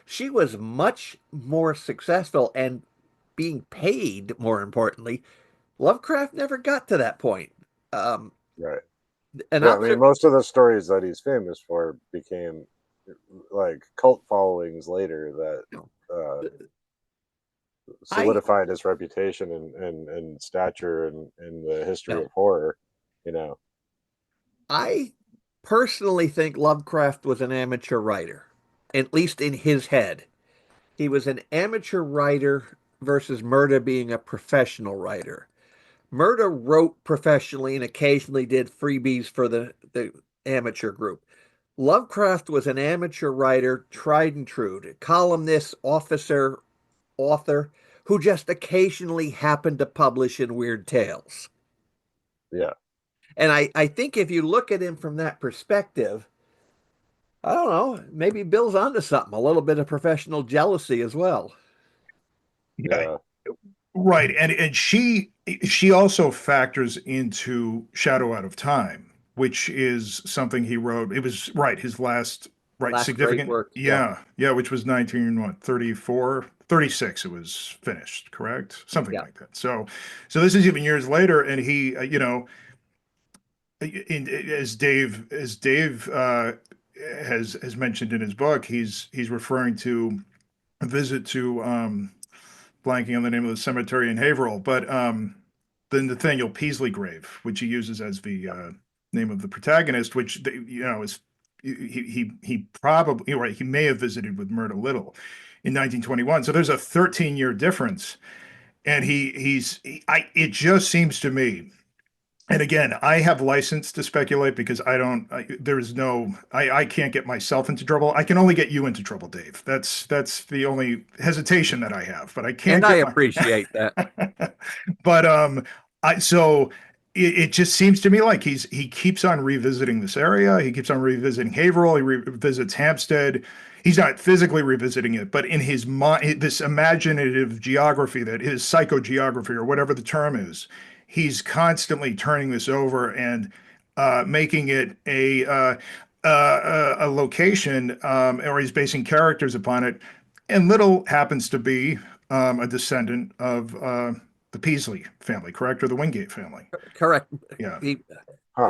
She was much more successful and being paid, more importantly. Lovecraft never got to that point. Right. I mean, most of the stories that he's famous for became like cult followings later that solidified his reputation and stature in the history of horror. I personally think Lovecraft was an amateur writer, at least in his head. He was an amateur writer versus Myrna being a professional writer. Myrna wrote professionally and occasionally did freebies for the amateur group. Lovecraft was an amateur writer, tried and true, columnist, author, who just occasionally happened to publish in Weird Tales. Yeah. And I think if you look at him from that perspective, I don't know, maybe Bill's onto something, a little bit of professional jealousy as well. Yeah. Right. And she also factors into Shadow Out of Time, which is something he wrote. It was right, his last Last significant great work. yeah, which was 1934, 36 it was finished, correct? Something Yeah. like that. So this is even years later, and he as Dave has mentioned in his book, he's referring to a visit to blanking on the name of the cemetery in Haverhill, but the Nathaniel Peaslee grave, which he uses as the name of the protagonist, which is he probably right, he may have visited with Myrna Little in 1921. So there's a 13-year difference, and it just seems to me. And again, I have license to speculate because I can't get myself into trouble. I can only get you into trouble, Dave. That's the only hesitation that I have, but I can't And I get appreciate that. but it just seems to me like he keeps on revisiting this area. He keeps on revisiting Haverhill. He revisits Hampstead. He's not physically revisiting it, but in his mind, this imaginative geography, that is psychogeography or whatever the term is, he's constantly turning this over and making it a location, or he's basing characters upon it. And Little happens to be a descendant of the Peaslee family, correct, or the Wingate family? Correct. Yeah. Huh.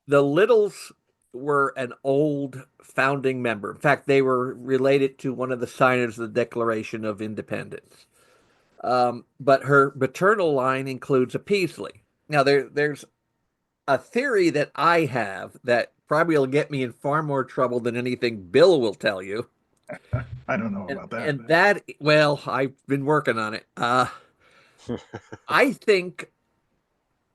The Littles were an old founding member. In fact, they were related to one of the signers of the Declaration of Independence. But her maternal line includes a Peaslee. Now, there's a theory that I have that probably will get me in far more trouble than anything Bill will tell you. I don't know about that. And that, well, I've been working on it. I think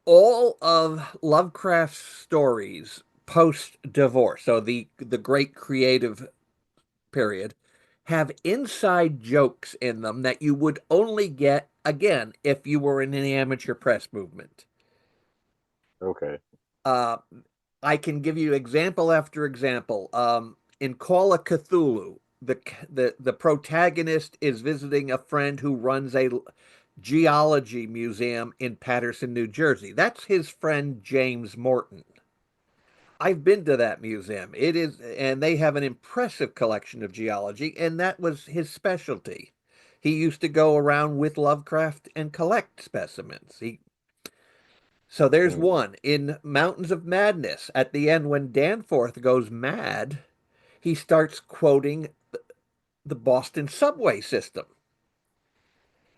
all of Lovecraft's stories post-divorce, so the great creative period, have inside jokes in them that you would only get, again, if you were in an amateur press movement. Okay. I can give you example after example. In Call of Cthulhu, the protagonist is visiting a friend who runs a geology museum in Paterson, New Jersey. That's his friend James Morton. I've been to that museum. It is, and they have an impressive collection of geology, and that was his specialty. He used to go around with Lovecraft and collect specimens. So there's one. In Mountains of Madness, at the end when Danforth goes mad, he starts quoting the Boston subway system.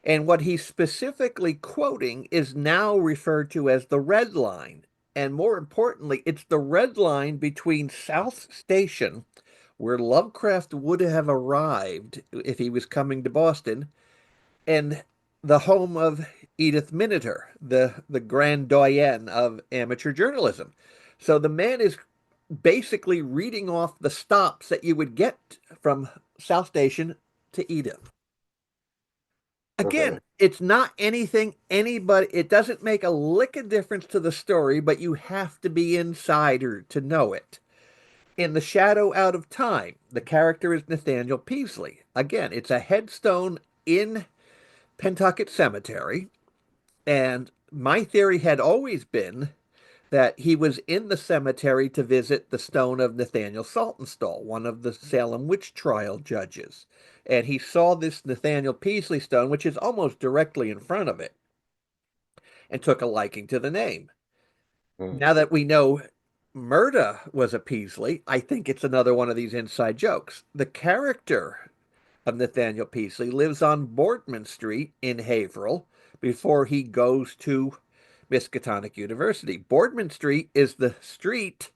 And what he's specifically quoting is now referred to as the Red Line. And more importantly, it's the Red Line between South Station, where Lovecraft would have arrived if he was coming to Boston, and the home of Edith Miniter, the grand doyenne of amateur journalism. So the man is basically reading off the stops that you would get from South Station to Edith. Again, Okay. it's not anything anybody, it doesn't make a lick of difference to the story, but you have to be insider to know it. In The Shadow Out of Time, the character is Nathaniel Peaslee. Again, it's a headstone in Pentucket Cemetery, and my theory had always been that he was in the cemetery to visit the stone of Nathaniel Saltonstall, one of the Salem witch trial judges. And he saw this Nathaniel Peaslee stone, which is almost directly in front of it, and took a liking to the name. Now that we know Myrna was a Peaslee, I think it's another one of these inside jokes. The character of Nathaniel Peaslee lives on Boardman Street in Haverhill before he goes to Miskatonic University. Boardman Street is the street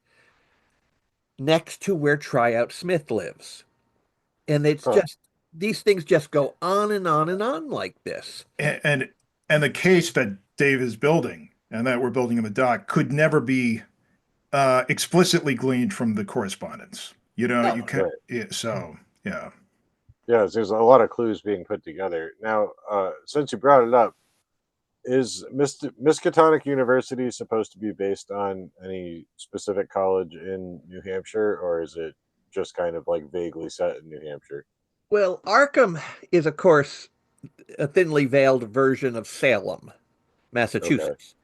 next to where Tryout Smith lives. And it's just these things just go on and on and on like this. And the case that Dave is building and that we're building in the doc could never be explicitly gleaned from the correspondence. You know, No. you can. Right. Yeah, so yeah. Yeah, there's a lot of clues being put together. Now, since you brought it up, is Miskatonic University supposed to be based on any specific college in New Hampshire, or is it just kind of like vaguely set in New Hampshire? Well, Arkham is, of course, a thinly veiled version of Salem, Okay. Massachusetts,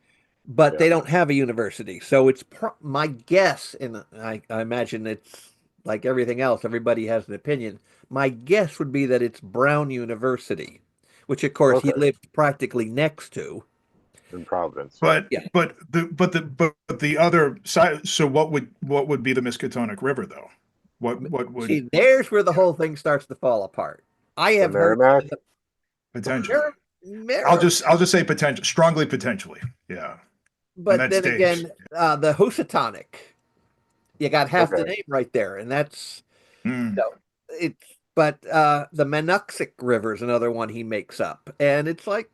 but Yeah. they don't have a university. So it's my guess, and I imagine it's like everything else, everybody has an opinion. My guess would be that it's Brown University, which, of course, he Okay. lived practically next to. In Providence. Yeah. But Yeah. but the other side. So what would be the Miskatonic River though? What would See, there's where the whole thing starts to fall apart. I The have heard Merrimack? potentially? Mer- I'll just say potential, strongly potentially. Yeah, and but that's then Dave. again, the Housatonic, you got half the Okay. name right there, and that's Mm. no, it's. But the Manuxic River is another one he makes up, and it's like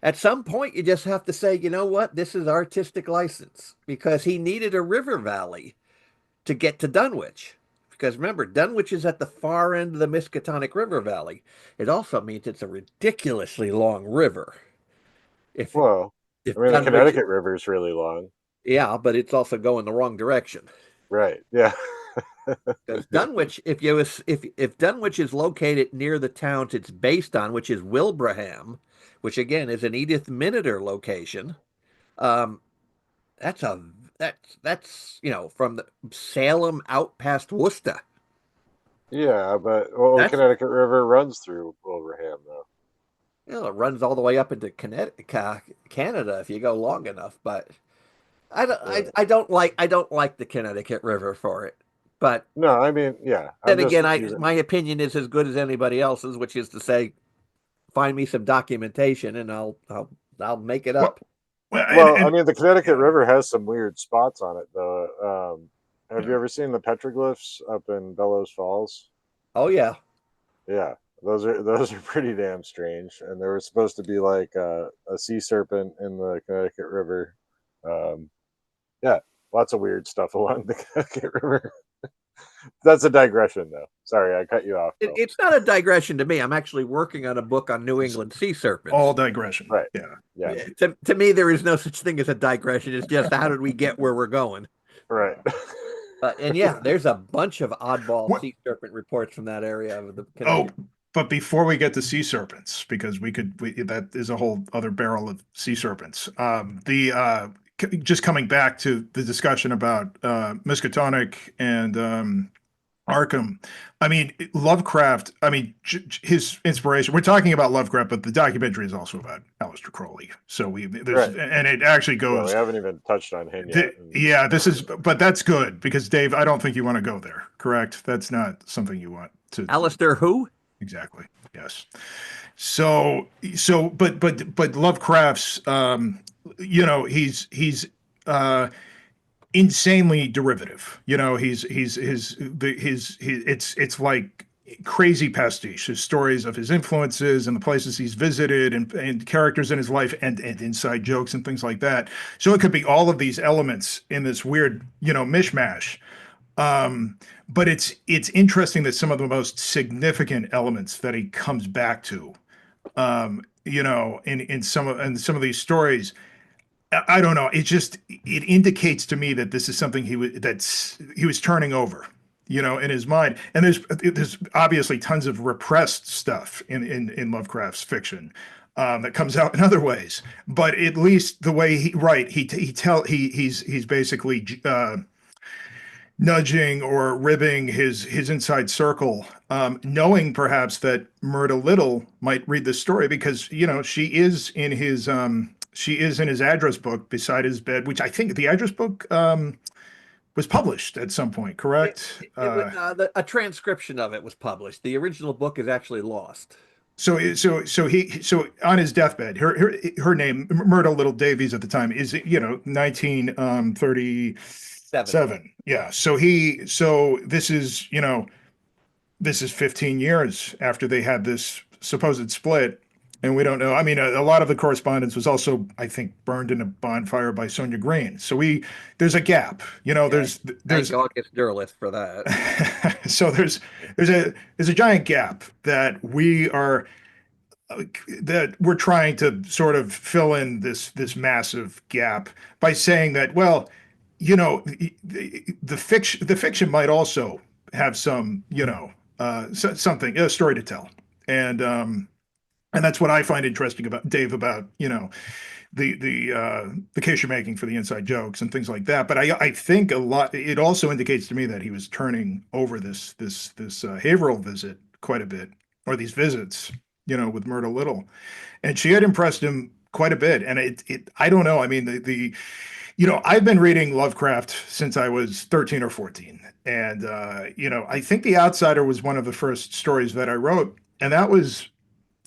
at some point you just have to say, you know what, this is artistic license because he needed a river valley to get to Dunwich. Because remember, Dunwich is at the far end of the Miskatonic River Valley. It also means it's a ridiculously long river. If Well, if I mean, the Dunwich, Connecticut River is really long. yeah, but it's also going the wrong direction. Right. Yeah. Because Dunwich, if Dunwich is located near the towns it's based on, which is Wilbraham, which again is an Edith Miniter location, um, that's a that's from the Salem out past Worcester. Yeah, but well, the That's Connecticut River runs through Wilbraham, though. it runs all the way up into Canada if you go long enough. But Yeah. I don't like the Connecticut River for it. But No, I mean, yeah. then I'm just again, using. my opinion is as good as anybody else's, which is to say, find me some documentation and I'll make it Well, up. Well, I and mean, the Connecticut yeah, River has some weird spots on it, though. Have you yeah. ever seen the petroglyphs up in Bellows Falls? Oh yeah, Yeah, those are pretty damn strange, and there was supposed to be like a sea serpent in the Connecticut River. Um, yeah, lots of weird stuff along the Connecticut River. That's a digression, though. Sorry, I cut you off, Bill. it's not a digression to me. I'm actually working on a book on New It's England sea serpents. all digression. Right. Yeah. Yeah. To me, there is no such thing as a digression. It's just how did we get where we're going? Right. And yeah, there's a bunch of oddball What? sea serpent reports from that area of the Oh, Connecticut. but before we get to sea serpents, because that is a whole other barrel of sea serpents. Just coming back to the discussion about Miskatonic and Arkham. I mean, Lovecraft, I mean, his inspiration, we're talking about Lovecraft, but the documentary is also about Aleister Crowley. So Right. and it actually Yeah, we goes, haven't even touched on him yet. yeah, but that's good because Dave, I don't think you want to go there, correct? That's not something you want to. Aleister who? Exactly. Yes. But Lovecraft's, he's insanely derivative. It's like crazy pastiche. His stories of his influences and the places he's visited and characters in his life and inside jokes and things like that. So it could be all of these elements in this weird, mishmash. But it's interesting that some of the most significant elements that he comes back to, in some of these stories, I don't know. It indicates to me that this is something he was turning over, in his mind. And there's obviously tons of repressed stuff in Lovecraft's fiction. That comes out in other ways, but at least the way he's basically nudging or ribbing his inside circle, knowing perhaps that Myrna Little might read this story because she is in his address book beside his bed, which I think the address book was published at some point, correct? A transcription of it was published. The original book is actually lost. So on his deathbed, her name Myrna Little Davies at the time is 1937. Yeah. So this is this is 15 years after they had this supposed split, and we don't know. I mean, a lot of the correspondence was also, I think, burned in a bonfire by Sonia Green. So there's a gap. Yeah, thank There's August Derleth for that. so there's a giant gap that we're trying to sort of fill in this massive gap by saying that, well, the fiction might also have some, something, a story to tell. And that's what I find interesting about Dave, about, the case you're making for the inside jokes and things like that. But I think a lot, it also indicates to me that he was turning over this Haverhill visit quite a bit, or these visits, with Myrna Little, and she had impressed him quite a bit. And I don't know. I mean, I've been reading Lovecraft since I was 13 or 14. And, I think The Outsider was one of the first stories that I wrote. And that was,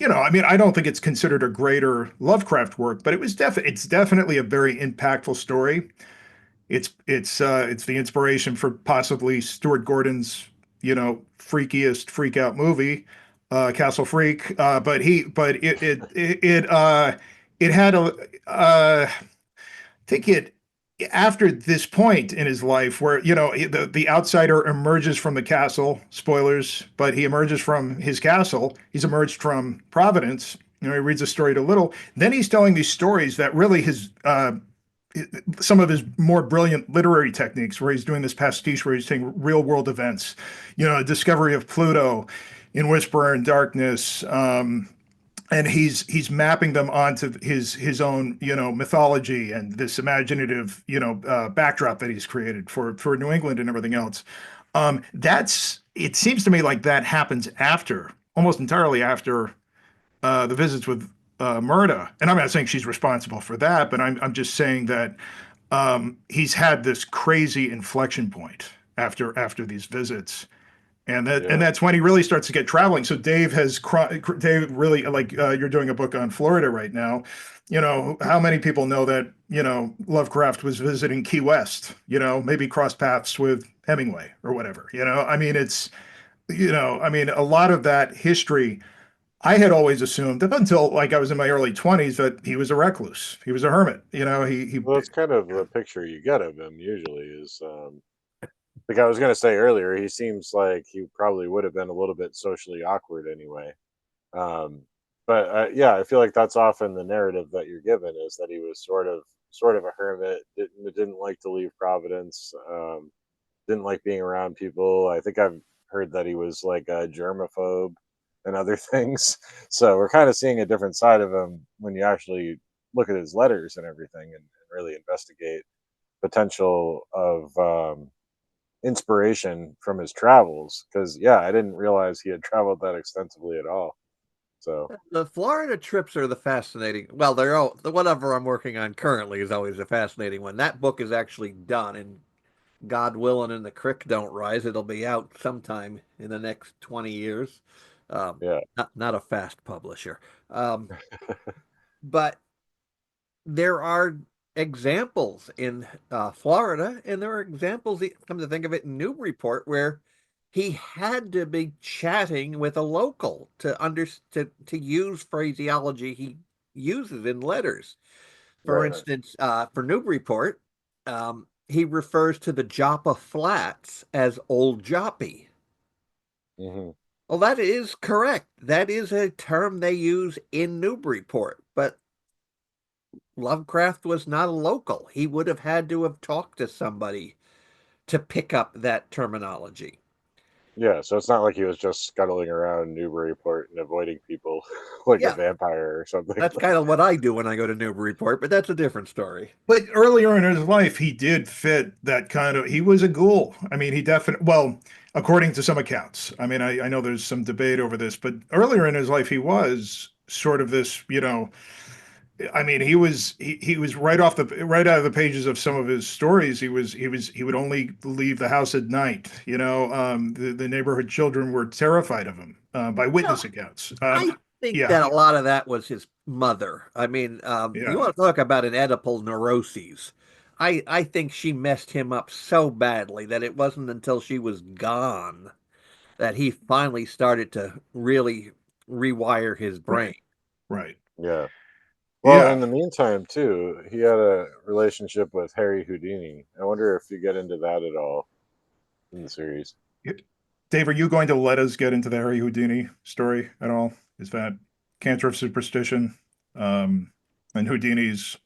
I mean, I don't think it's considered a greater Lovecraft work, but it's definitely a very impactful story. It's the inspiration for possibly Stuart Gordon's, freakiest freak out movie, Castle Freak. It had think it after this point in his life where, the outsider emerges from the castle, spoilers, but he emerges from his castle. He's emerged from Providence. He reads a story to Little. Then he's telling these stories that really some of his more brilliant literary techniques, where he's doing this pastiche where he's taking real world events, discovery of Pluto in Whisperer in Darkness, and he's mapping them onto his own, mythology and this imaginative, backdrop that he's created for New England and everything else. It seems to me like that happens almost entirely after the visits with Myrna. And I'm not saying she's responsible for that, but I'm just saying that he's had this crazy inflection point after these visits. And that's when he really starts to get traveling. So Dave really, like, you're doing a book on Florida right now. How many people know that, Lovecraft was visiting Key West, maybe crossed paths with Hemingway or whatever, I mean, a lot of that history, I had always assumed up until, like, I was in my early 20s, that he was a recluse. He was a hermit. Well, it's kind of the picture you get of him usually is, like I was going to say earlier, he seems like he probably would have been a little bit socially awkward anyway. Um, but yeah, I feel like that's often the narrative that you're given, is that he was sort of a hermit, didn't like to leave Providence, didn't like being around people. I think I've heard that he was like a germaphobe and other things. So we're kind of seeing a different side of him when you actually look at his letters and everything, and really investigate potential of inspiration from his travels. Because yeah, I didn't realize he had traveled that extensively at all. So The Florida trips are the fascinating. Well, they're all whatever I'm working on currently is always a fascinating one. That book is actually done, and God willing, and the creek don't rise, it'll be out sometime in the next 20 years. yeah, Not a fast publisher, but there are examples in Florida, and there are examples, come to think of it, in Newburyport, where he had to be chatting with a local to use phraseology he uses in letters. For right. instance, for Newburyport, he refers to the Joppa Flats as Old Joppy. Hmm. Well, that is correct. That is a term they use in Newburyport, but Lovecraft was not a local. He would have had to have talked to somebody to pick up that terminology. Yeah, so it's not like he was just scuttling around Newburyport and avoiding people like a Yeah, vampire or something. that's kind of what I do when I go to Newburyport, but that's a different story. But earlier in his life, he did fit that kind of. He was a ghoul. I mean, he definitely. Well, according to some accounts. I mean, I know there's some debate over this, but earlier in his life, he was sort of this. I mean, he was right out of the pages of some of his stories. He would only leave the house at night. The neighborhood children were terrified of him by witness accounts. I think Yeah, that a lot of that was his mother. I mean, you yeah. want to talk about an Oedipal neuroses. I think she messed him up so badly that it wasn't until she was gone that he finally started to really rewire his brain. Right. Yeah. Well, Yeah. in the meantime, too, he had a relationship with Harry Houdini. I wonder if you get into that at all in the series. Dave, are you going to let us get into the Harry Houdini story at all? Is that Cantor of Superstition, and Houdini's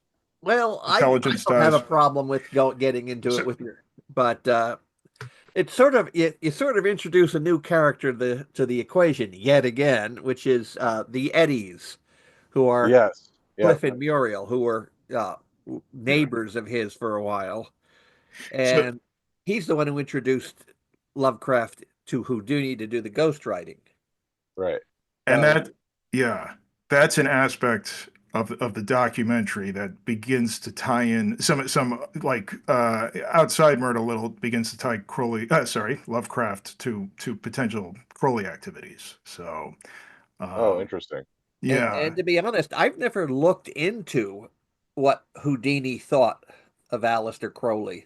Well, I intelligence don't have a dies? problem with getting into it So, with you, but it's sort of you sort of introduce a new character to the equation yet again, which is the Eddies, who are Yes. Yeah. Cliff and Muriel, who were yeah. neighbors of his for a while, So, and he's the one who introduced Lovecraft to Houdini to do the ghostwriting. Right. and So that, yeah, that's an aspect of the documentary that begins to tie in some like outside Myrna Little begins to tie Lovecraft to potential Crowley activities. So, Oh, um, interesting. yeah, and to be honest, I've never looked into what Houdini thought of Aleister Crowley.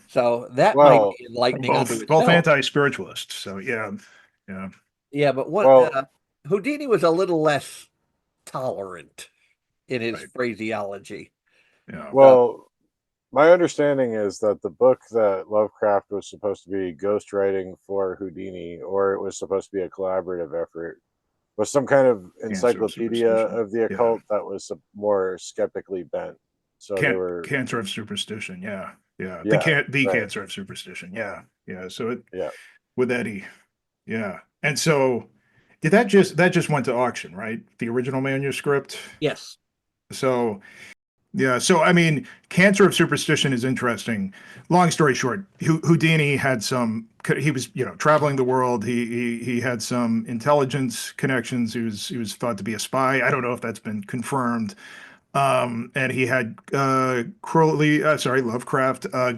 So that might Well, be enlightening unto both itself. anti-spiritualists. So yeah, yeah, Yeah, but well, Houdini was a little less tolerant in his right, phraseology. yeah, So well, my understanding is that the book that Lovecraft was supposed to be ghostwriting for Houdini, or it was supposed to be a collaborative effort, was some kind of cancer of encyclopedia superstition. of the Yeah, occult that was more skeptically bent. So they were, cancer of superstition. Yeah, yeah, yeah, the right, cancer of superstition. Yeah, yeah. So it yeah, with Eddie. Yeah, and so did that just went to auction, right? The original manuscript. yes, So yeah, so I mean, cancer of superstition is interesting. Long story short, Houdini had some. He was, traveling the world. He had some intelligence connections. He was thought to be a spy. I don't know if that's been confirmed. And he had Lovecraft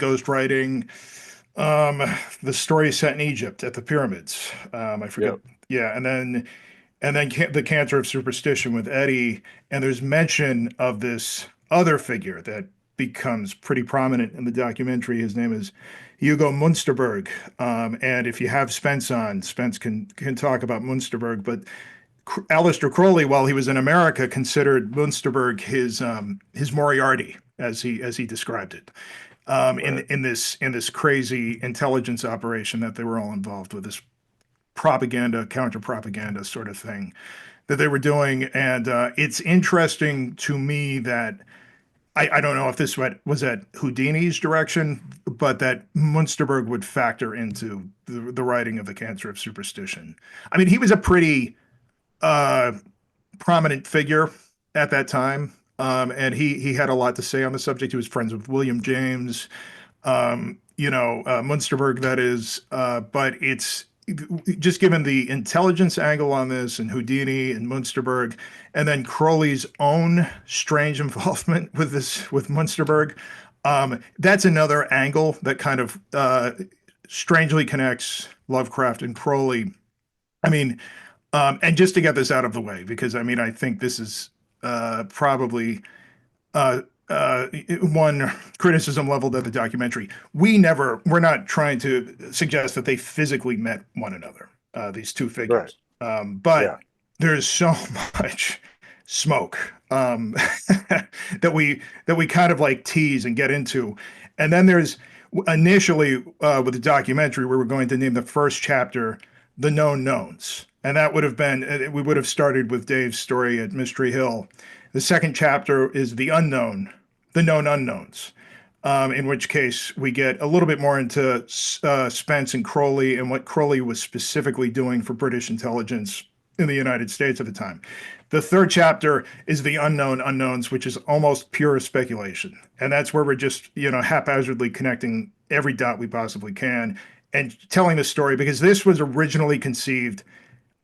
ghostwriting the story set in Egypt at the pyramids. I forget. yep, Yeah, and then the cancer of superstition with Eddie, and there's mention of this other figure that becomes pretty prominent in the documentary. His name is Hugo Munsterberg, and if you have Spence on, Spence can talk about Munsterberg. But Aleister Crowley, while he was in America, considered Munsterberg his Moriarty, as he described it, right, in this crazy intelligence operation that they were all involved with, this propaganda, counter propaganda sort of thing that they were doing. And it's interesting to me that I don't know if this was at Houdini's direction, but that Munsterberg would factor into the writing of the Cancer of Superstition. I mean, he was a pretty uh, prominent figure at that time. And he had a lot to say on the subject. He was friends with William James, Munsterberg, that is. But it's just given the intelligence angle on this, and Houdini and Munsterberg, and then Crowley's own strange involvement with Munsterberg. That's another angle that kind of strangely connects Lovecraft and Crowley. I mean, and just to get this out of the way, because I mean, I think this is probably uh, one criticism leveled at the documentary. We're not trying to suggest that they physically met one another, these two right, figures. But yeah, there's so much smoke that we kind of like tease and get into. And then there's initially with the documentary, we were going to name the first chapter The Known Knowns. And that would have been, we would have started with Dave's story at Mystery Hill. The second chapter is the known unknowns, in which case we get a little bit more into Spence and Crowley and what Crowley was specifically doing for British intelligence in the United States at the time. The third chapter is the unknown unknowns, which is almost pure speculation. And that's where we're just, haphazardly connecting every dot we possibly can and telling the story, because this was originally conceived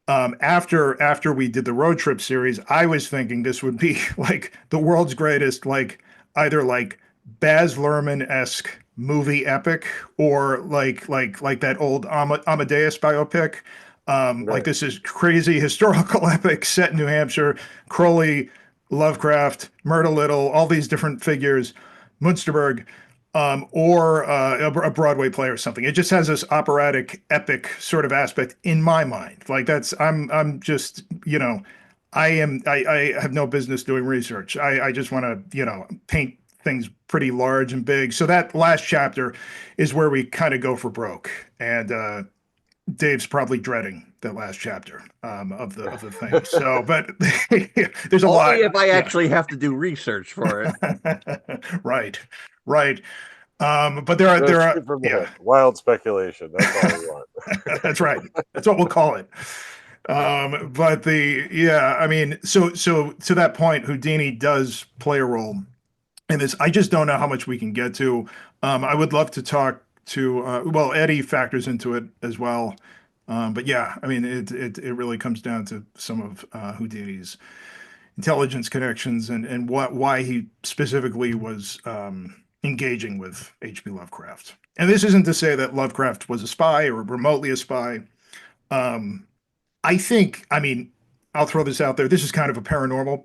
after we did the road trip series. I was thinking this would be like the world's greatest, like either like Baz Luhrmann-esque movie epic, or like that old Amadeus biopic. Like right, this is crazy historical epic set in New Hampshire. Crowley, Lovecraft, Myrna Little, all these different figures, Munsterberg. or a Broadway play or something. It just has this operatic, epic sort of aspect in my mind. Like I'm just, I have no business doing research. I just want to, paint things pretty large and big. So that last chapter is where we kind of go for broke. And Dave's probably dreading that last chapter of the thing. So, but there's a lot. Only if I Yeah. actually have to do research for it. Right, right. But there are Just there are shoot from the yeah, hip. Wild speculation. That's all we want. that's right. That's what we'll call it. But I mean, so to that point, Houdini does play a role in this. I just don't know how much we can get to. I would love to talk to well, Eddie factors into it as well. But yeah, I mean, it really comes down to some of Houdini's intelligence connections and why he specifically was engaging with H.P. Lovecraft. And this isn't to say that Lovecraft was a spy or remotely a spy. Um, I think, I mean, I'll throw this out there. This is kind of a paranormal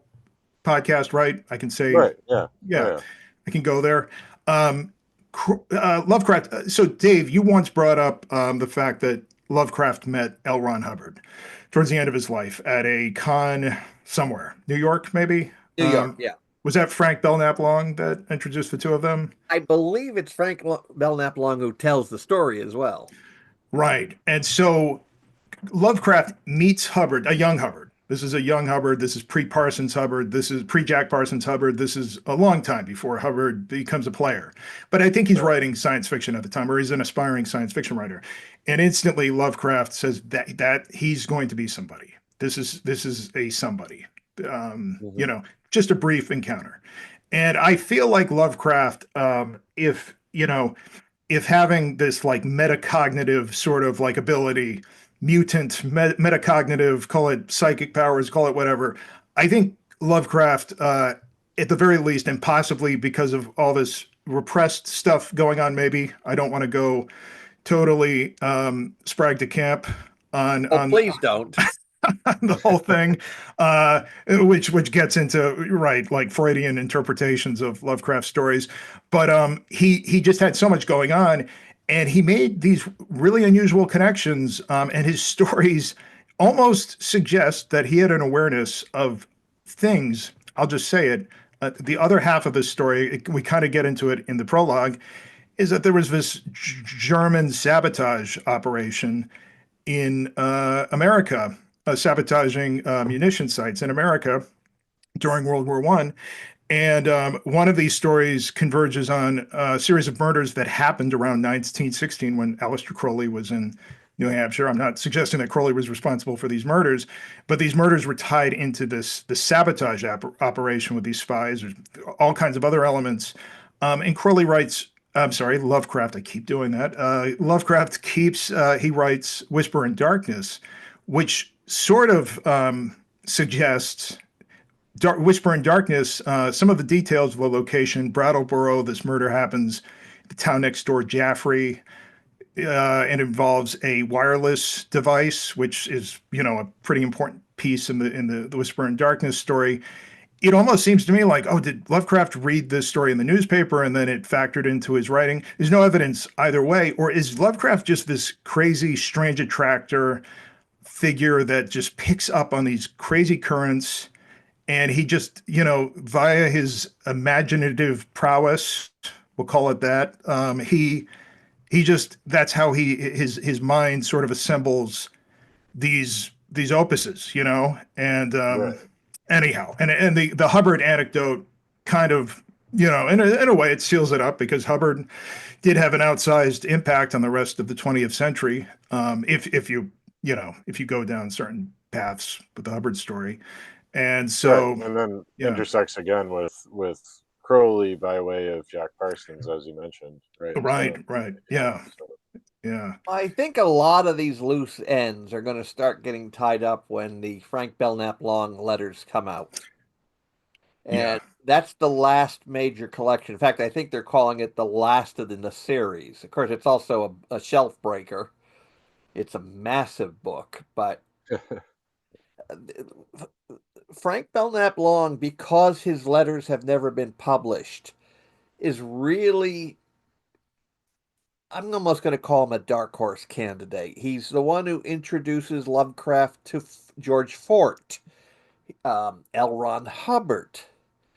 podcast, right? I can say, Right. Yeah. yeah, Yeah. I can go there. Um, Lovecraft. So, Dave, you once brought up the fact that Lovecraft met L. Ron Hubbard towards the end of his life at a con somewhere, New York, maybe. New York, yeah. Was that Frank Belknap Long that introduced the two of them? I believe it's Frank Belknap Long who tells the story as well. Right. And so Lovecraft meets Hubbard, a young Hubbard. This is a young Hubbard. This is pre-Parsons Hubbard. This is pre-Jack Parsons Hubbard. This is a long time before Hubbard becomes a player. But I think he's writing science fiction at the time, or he's an aspiring science fiction writer. And instantly Lovecraft says that he's going to be somebody. This is a somebody. Just a brief encounter. And I feel like Lovecraft, if having this like metacognitive sort of like ability, mutant metacognitive, call it psychic powers, call it whatever. I think Lovecraft, at the very least, and possibly because of all this repressed stuff going on, maybe I don't want to go totally Sprague de Camp on. Please don't. The whole thing, which gets into like Freudian interpretations of Lovecraft stories, but he just had so much going on, and he made these really unusual connections, and his stories almost suggest that he had an awareness of things. I'll just say it. The other half of his story, we kind of get into it in the prologue, is that there was this German sabotage operation in America, sabotaging munition sites in America during World War I. And one of these stories converges on a series of murders that happened around 1916 when Aleister Crowley was in New Hampshire. I'm not suggesting that Crowley was responsible for these murders, but these murders were tied into the sabotage operation with these spies. There's all kinds of other elements. And Crowley writes, I'm sorry, Lovecraft, I keep doing that. Lovecraft he writes Whisper in Darkness, which sort of suggests Whisper in Darkness, some of the details of the location, Brattleboro, this murder happens, the town next door, Jaffrey, and involves a wireless device, which is, a pretty important piece in the Whisper in Darkness story. It almost seems to me like, oh, did Lovecraft read this story in the newspaper and then it factored into his writing? There's no evidence either way. Or is Lovecraft just this crazy, strange attractor figure that just picks up on these crazy currents, and he just, via his imaginative prowess, we'll call it that, he just, that's how his mind sort of assembles these opuses, and Right. anyhow, and the Hubbard anecdote kind of, in a way it seals it up, because Hubbard did have an outsized impact on the rest of the 20th century. If you go down certain paths with the Hubbard story. And so, Right. And then yeah, intersects again with Crowley by way of Jack Parsons, as you mentioned, right? right. Yeah. So, Yeah. I think a lot of these loose ends are going to start getting tied up when the Frank Belknap Long letters come out. And that's the last major collection. In fact, I think they're calling it the last in the series. Of course, it's also a shelf breaker. It's a massive book, but Frank Belknap Long, because his letters have never been published, is really I'm almost going to call him a dark horse candidate. He's the one who introduces Lovecraft to George Fort, L. Ron Hubbard,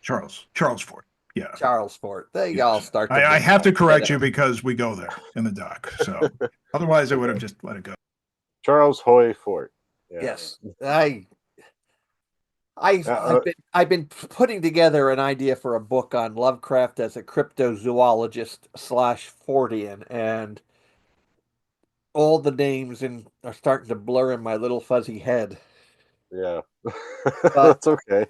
Charles Ford. Yeah. Charles Fort. They all Yes. start to I mix have to up correct together. you because we go there in the doc. So otherwise I would have just let it go. Charles Hoy Fort. Yeah. Yes, I've Uh, I've been putting together an idea for a book on Lovecraft as a cryptozoologist slash Fortean, and all the names are starting to blur in my little fuzzy head. yeah. But That's okay.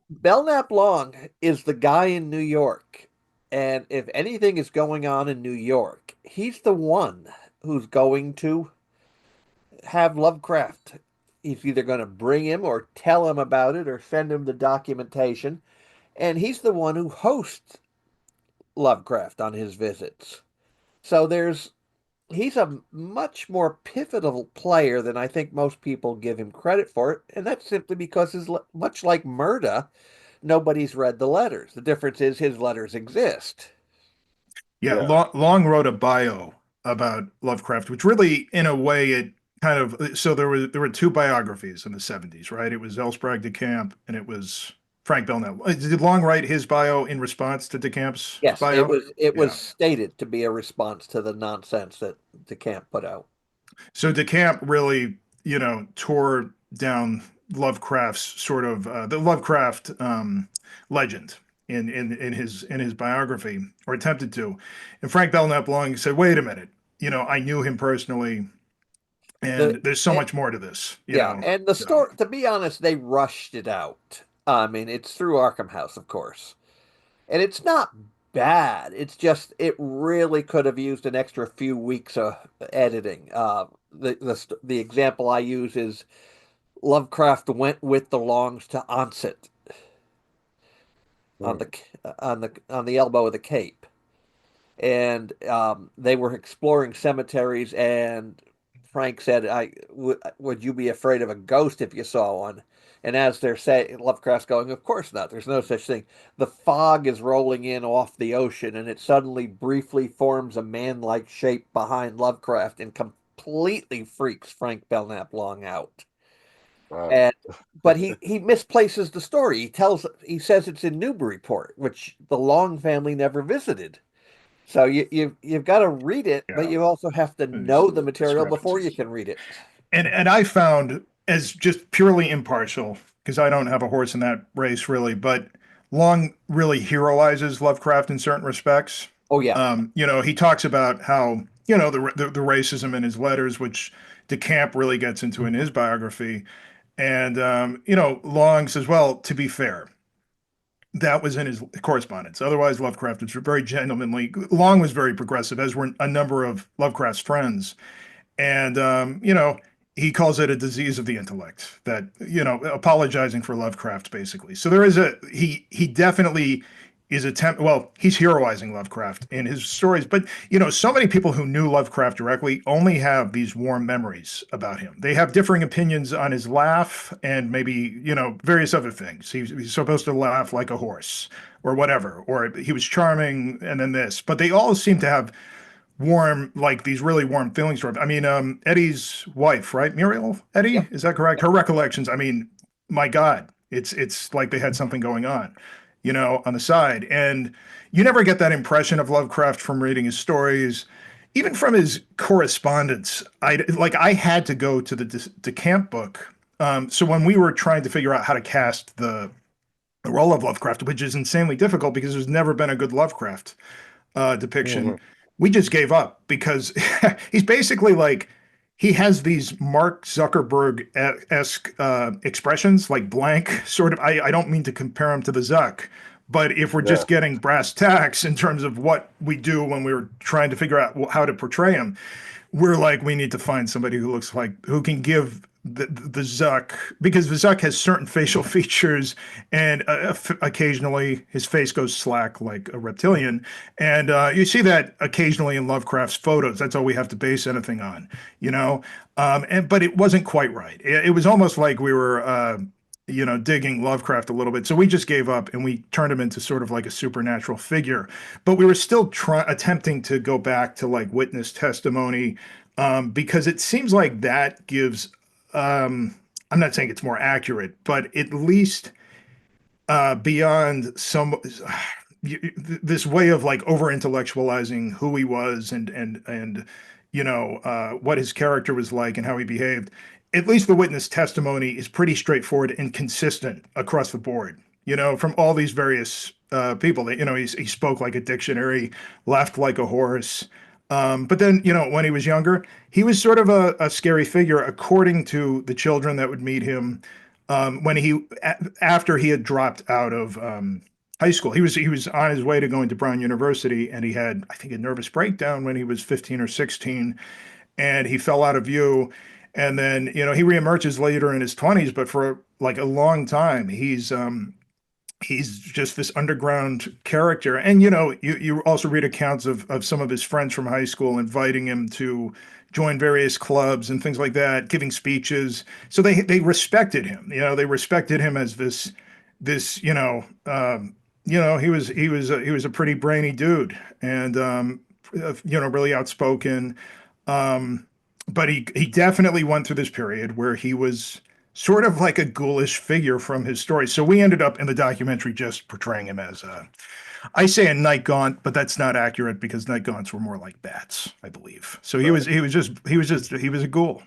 Belknap Long is the guy in New York, and if anything is going on in New York, he's the one who's going to have Lovecraft. He's either going to bring him or tell him about it or send him the documentation. And he's the one who hosts Lovecraft on his visits. So he's a much more pivotal player than I think most people give him credit for it, and that's simply because much like Murda, nobody's read the letters. The difference is his letters exist. Yeah, Yeah. Long wrote a bio about Lovecraft, which really, in a way, it kind of so there were two biographies in the 70s, right? It was L. Sprague de Camp and it was Frank Belknap. Did Long write his bio in response to de Camp's Yes, bio? it was Yeah. stated to be a response to the nonsense that DeCamp put out. So de Camp really, tore down Lovecraft's sort of the Lovecraft legend in his biography, or attempted to. And Frank Belknap Long said, "Wait a minute, I knew him personally, The and there's so and, much more to this, yeah, and the So story, to be honest, they rushed it out. I mean, it's through Arkham House, of course. And it's not bad. It's just it really could have used an extra few weeks of editing. The example I use is Lovecraft went with the Longs to Onset on Hmm. the elbow of the Cape, and they were exploring cemeteries. And Frank said, would you be afraid of a ghost if you saw one?" And as they're saying, Lovecraft's going, "Of course not. There's no such thing." The fog is rolling in off the ocean, and it suddenly briefly forms a man-like shape behind Lovecraft and completely freaks Frank Belknap Long out. Wow. And but he misplaces the story. He says it's in Newburyport, which the Long family never visited. So you've got to read it, but yeah, you also have to there's know the material before you discrepancies. can read it. And I found, as just purely impartial, because I don't have a horse in that race really, but Long really heroizes Lovecraft in certain respects. Oh yeah. He talks about how, the racism in his letters, which DeCamp really gets into in his biography. And, Long says, well, to be fair, that was in his correspondence. Otherwise, Lovecraft was very gentlemanly. Long was very progressive, as were a number of Lovecraft's friends. And, he calls it a disease of the intellect, that, apologizing for Lovecraft, basically. So he definitely he's heroizing Lovecraft in his stories. But, so many people who knew Lovecraft directly only have these warm memories about him. They have differing opinions on his laugh and maybe, various other things. He's supposed to laugh like a horse or whatever, or he was charming and then this. But they all seem to have like these really warm feelings for him. I mean, Eddie's wife, right? Muriel Eddie, Yep. is that correct? Yep. Her recollections. I mean, my God, it's like they had something going on, on the side. And you never get that impression of Lovecraft from reading his stories, even from his correspondence. I had to go to the camp book. So when we were trying to figure out how to cast the role of Lovecraft, which is insanely difficult because there's never been a good Lovecraft Mhm. depiction, we just gave up because he's basically like, he has these Mark Zuckerberg esque expressions, like blank sort of. I don't mean to compare him to the Zuck, but if we're Yeah. just getting brass tacks in terms of what we do when we were trying to figure out how to portray him, we're like, we need to find somebody who can give the Zuck, because the Zuck has certain facial features, and occasionally his face goes slack like a reptilian, and you see that occasionally in Lovecraft's photos. That's all we have to base anything on, but it wasn't quite right. It was almost like we were digging Lovecraft a little bit. So we just gave up and we turned him into sort of like a supernatural figure. But we were still attempting to go back to like witness testimony, because it seems like that gives, I'm not saying it's more accurate, but at least beyond some this way of like over intellectualizing who he was and what his character was like and how he behaved. At least the witness testimony is pretty straightforward and consistent across the board, from all these various people that he spoke like a dictionary, laughed like a horse. But then, when he was younger, he was sort of a scary figure, according to the children that would meet him. After he had dropped out of high school, he was on his way to going to Brown University, and he had, I think, a nervous breakdown when he was 15 or 16, and he fell out of view. And then he reemerges later in his 20s, but for like a long time, he's just this underground character. And you also read accounts of some of his friends from high school inviting him to join various clubs and things like that, giving speeches. So they respected him. They respected him as this he was a pretty brainy dude, and really outspoken. But he definitely went through this period where he was sort of like a ghoulish figure from his story. So we ended up in the documentary just portraying him as I say a night gaunt, but that's not accurate because night gaunts were more like bats, I believe. So he was a ghoul,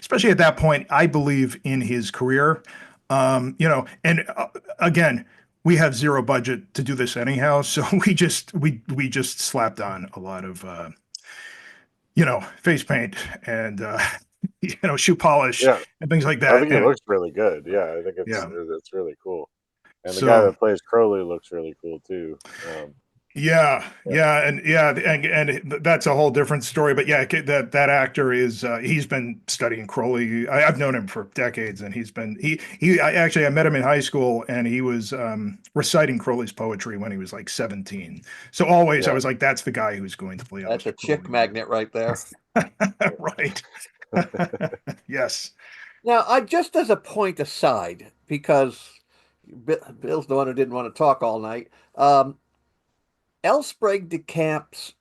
especially at that point, I believe, in his career. And again, we have zero budget to do this anyhow, so we just slapped on a lot of face paint and shoe polish and things like that. I think it looks really good. Yeah, I think it's really cool. And the guy that plays Crowley looks really cool too. And that's a whole different story. But yeah, that actor is he's been studying Crowley. I've known him for decades, and I met him in high school, and he was reciting Crowley's poetry when he was like 17. So always I was like, that's the guy who's going to play. That's a chick magnet right there. Right. Yes. Now, just as a point aside, because Bill's the one who didn't want to talk all night. L. Sprague de Camp's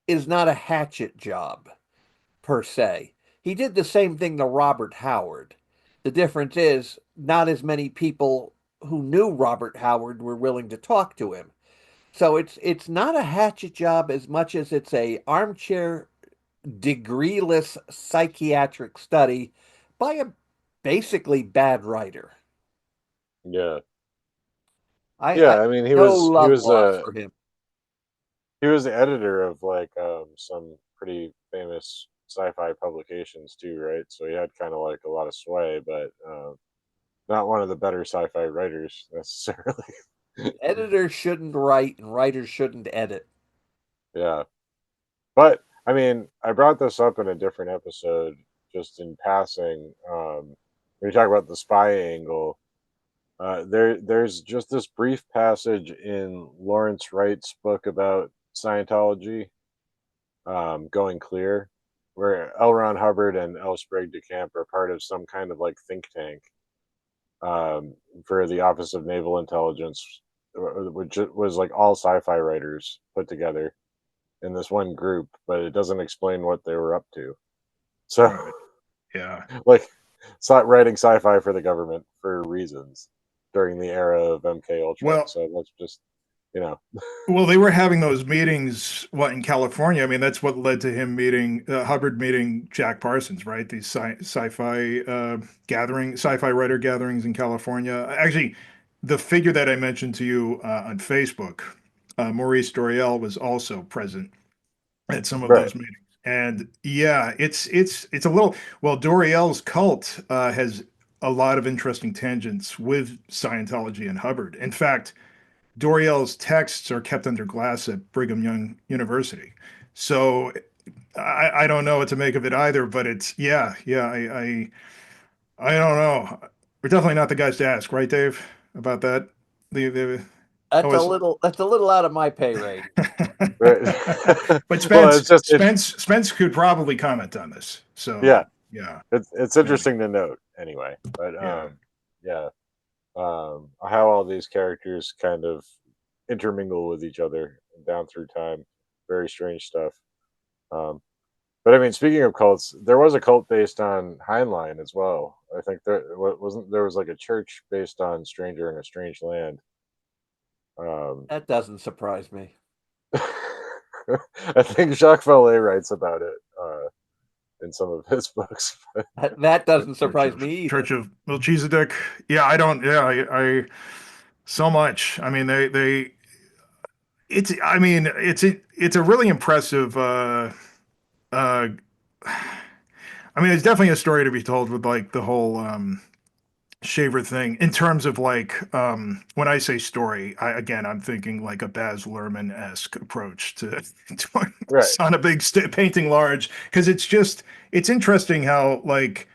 is not a hatchet job, per se. He did the same thing to Robert Howard. The difference is not as many people who knew Robert Howard were willing to talk to him. So it's not a hatchet job as much as it's a armchair, degreeless psychiatric study by a basically bad writer. Yeah. I mean, he was the editor of like some pretty famous sci-fi publications too, right? So he had kind of like a lot of sway, but not one of the better sci-fi writers necessarily. Editors shouldn't write and writers shouldn't edit. Yeah. But I mean, I brought this up in a different episode just in passing. When you talk about the spy angle, there's just this brief passage in Lawrence Wright's book about Scientology, Going Clear, where L. Ron Hubbard and L. Sprague de Camp are part of some kind of like think tank for the Office of Naval Intelligence, which was like all sci-fi writers put together in this one group, but it doesn't explain what they were up to. So, yeah, like, writing sci-fi for the government for reasons during the era of MK Ultra. Well, so let's just, Well, they were having those meetings, in California? I mean, that's what led to him meeting Hubbard meeting Jack Parsons, right? These sci-fi sci-fi writer gatherings in California. Actually, the figure that I mentioned to you on Facebook, Maurice Doreal, was also present at some of those meetings. And yeah, it's a little, Doreal's cult has a lot of interesting tangents with Scientology and Hubbard. In fact, Doreal's texts are kept under glass at Brigham Young University. So I don't know what to make of it either, but it's, I don't know. We're definitely not the guys to ask, right, Dave, about that? That's a little out of my pay rate. But Spence could probably comment on this. So yeah, yeah, it's interesting to note anyway. But yeah, how all these characters kind of intermingle with each other down through time. Very strange stuff. Um, but I mean, speaking of cults, there was a cult based on Heinlein as well. I think wasn't there was like a church based on Stranger in a Strange Land. Um, That doesn't surprise me. I think Jacques Vallée writes about it in some of his books. That doesn't Church surprise of me either. Church of Melchizedek. Yeah, I don't. Yeah, I so much. I mean, they. It's. I mean, it's a really impressive. Uh, I mean, it's definitely a story to be told with like the whole shaver thing in terms of like when I say story, I'm thinking like a Baz Luhrmann-esque approach to doing Right, on a big painting large, because it's interesting how like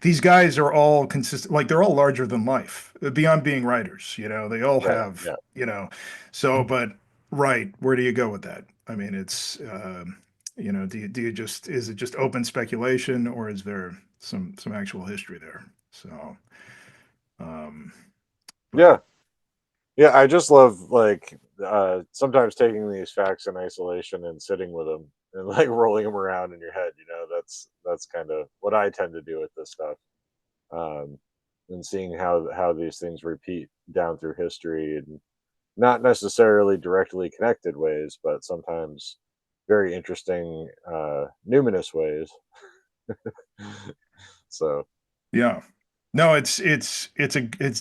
these guys are all consistent, like they're all larger than life beyond being writers, they all right, have, yeah, so but right, where do you go with that? I mean, it's do you just, is it just open speculation, or is there some actual history there? So um, but yeah, yeah. I just love like sometimes taking these facts in isolation and sitting with them and like rolling them around in your head. That's kind of what I tend to do with this stuff. um, and seeing how these things repeat down through history, and not necessarily directly connected ways, but sometimes very interesting numinous ways. So yeah, no, it's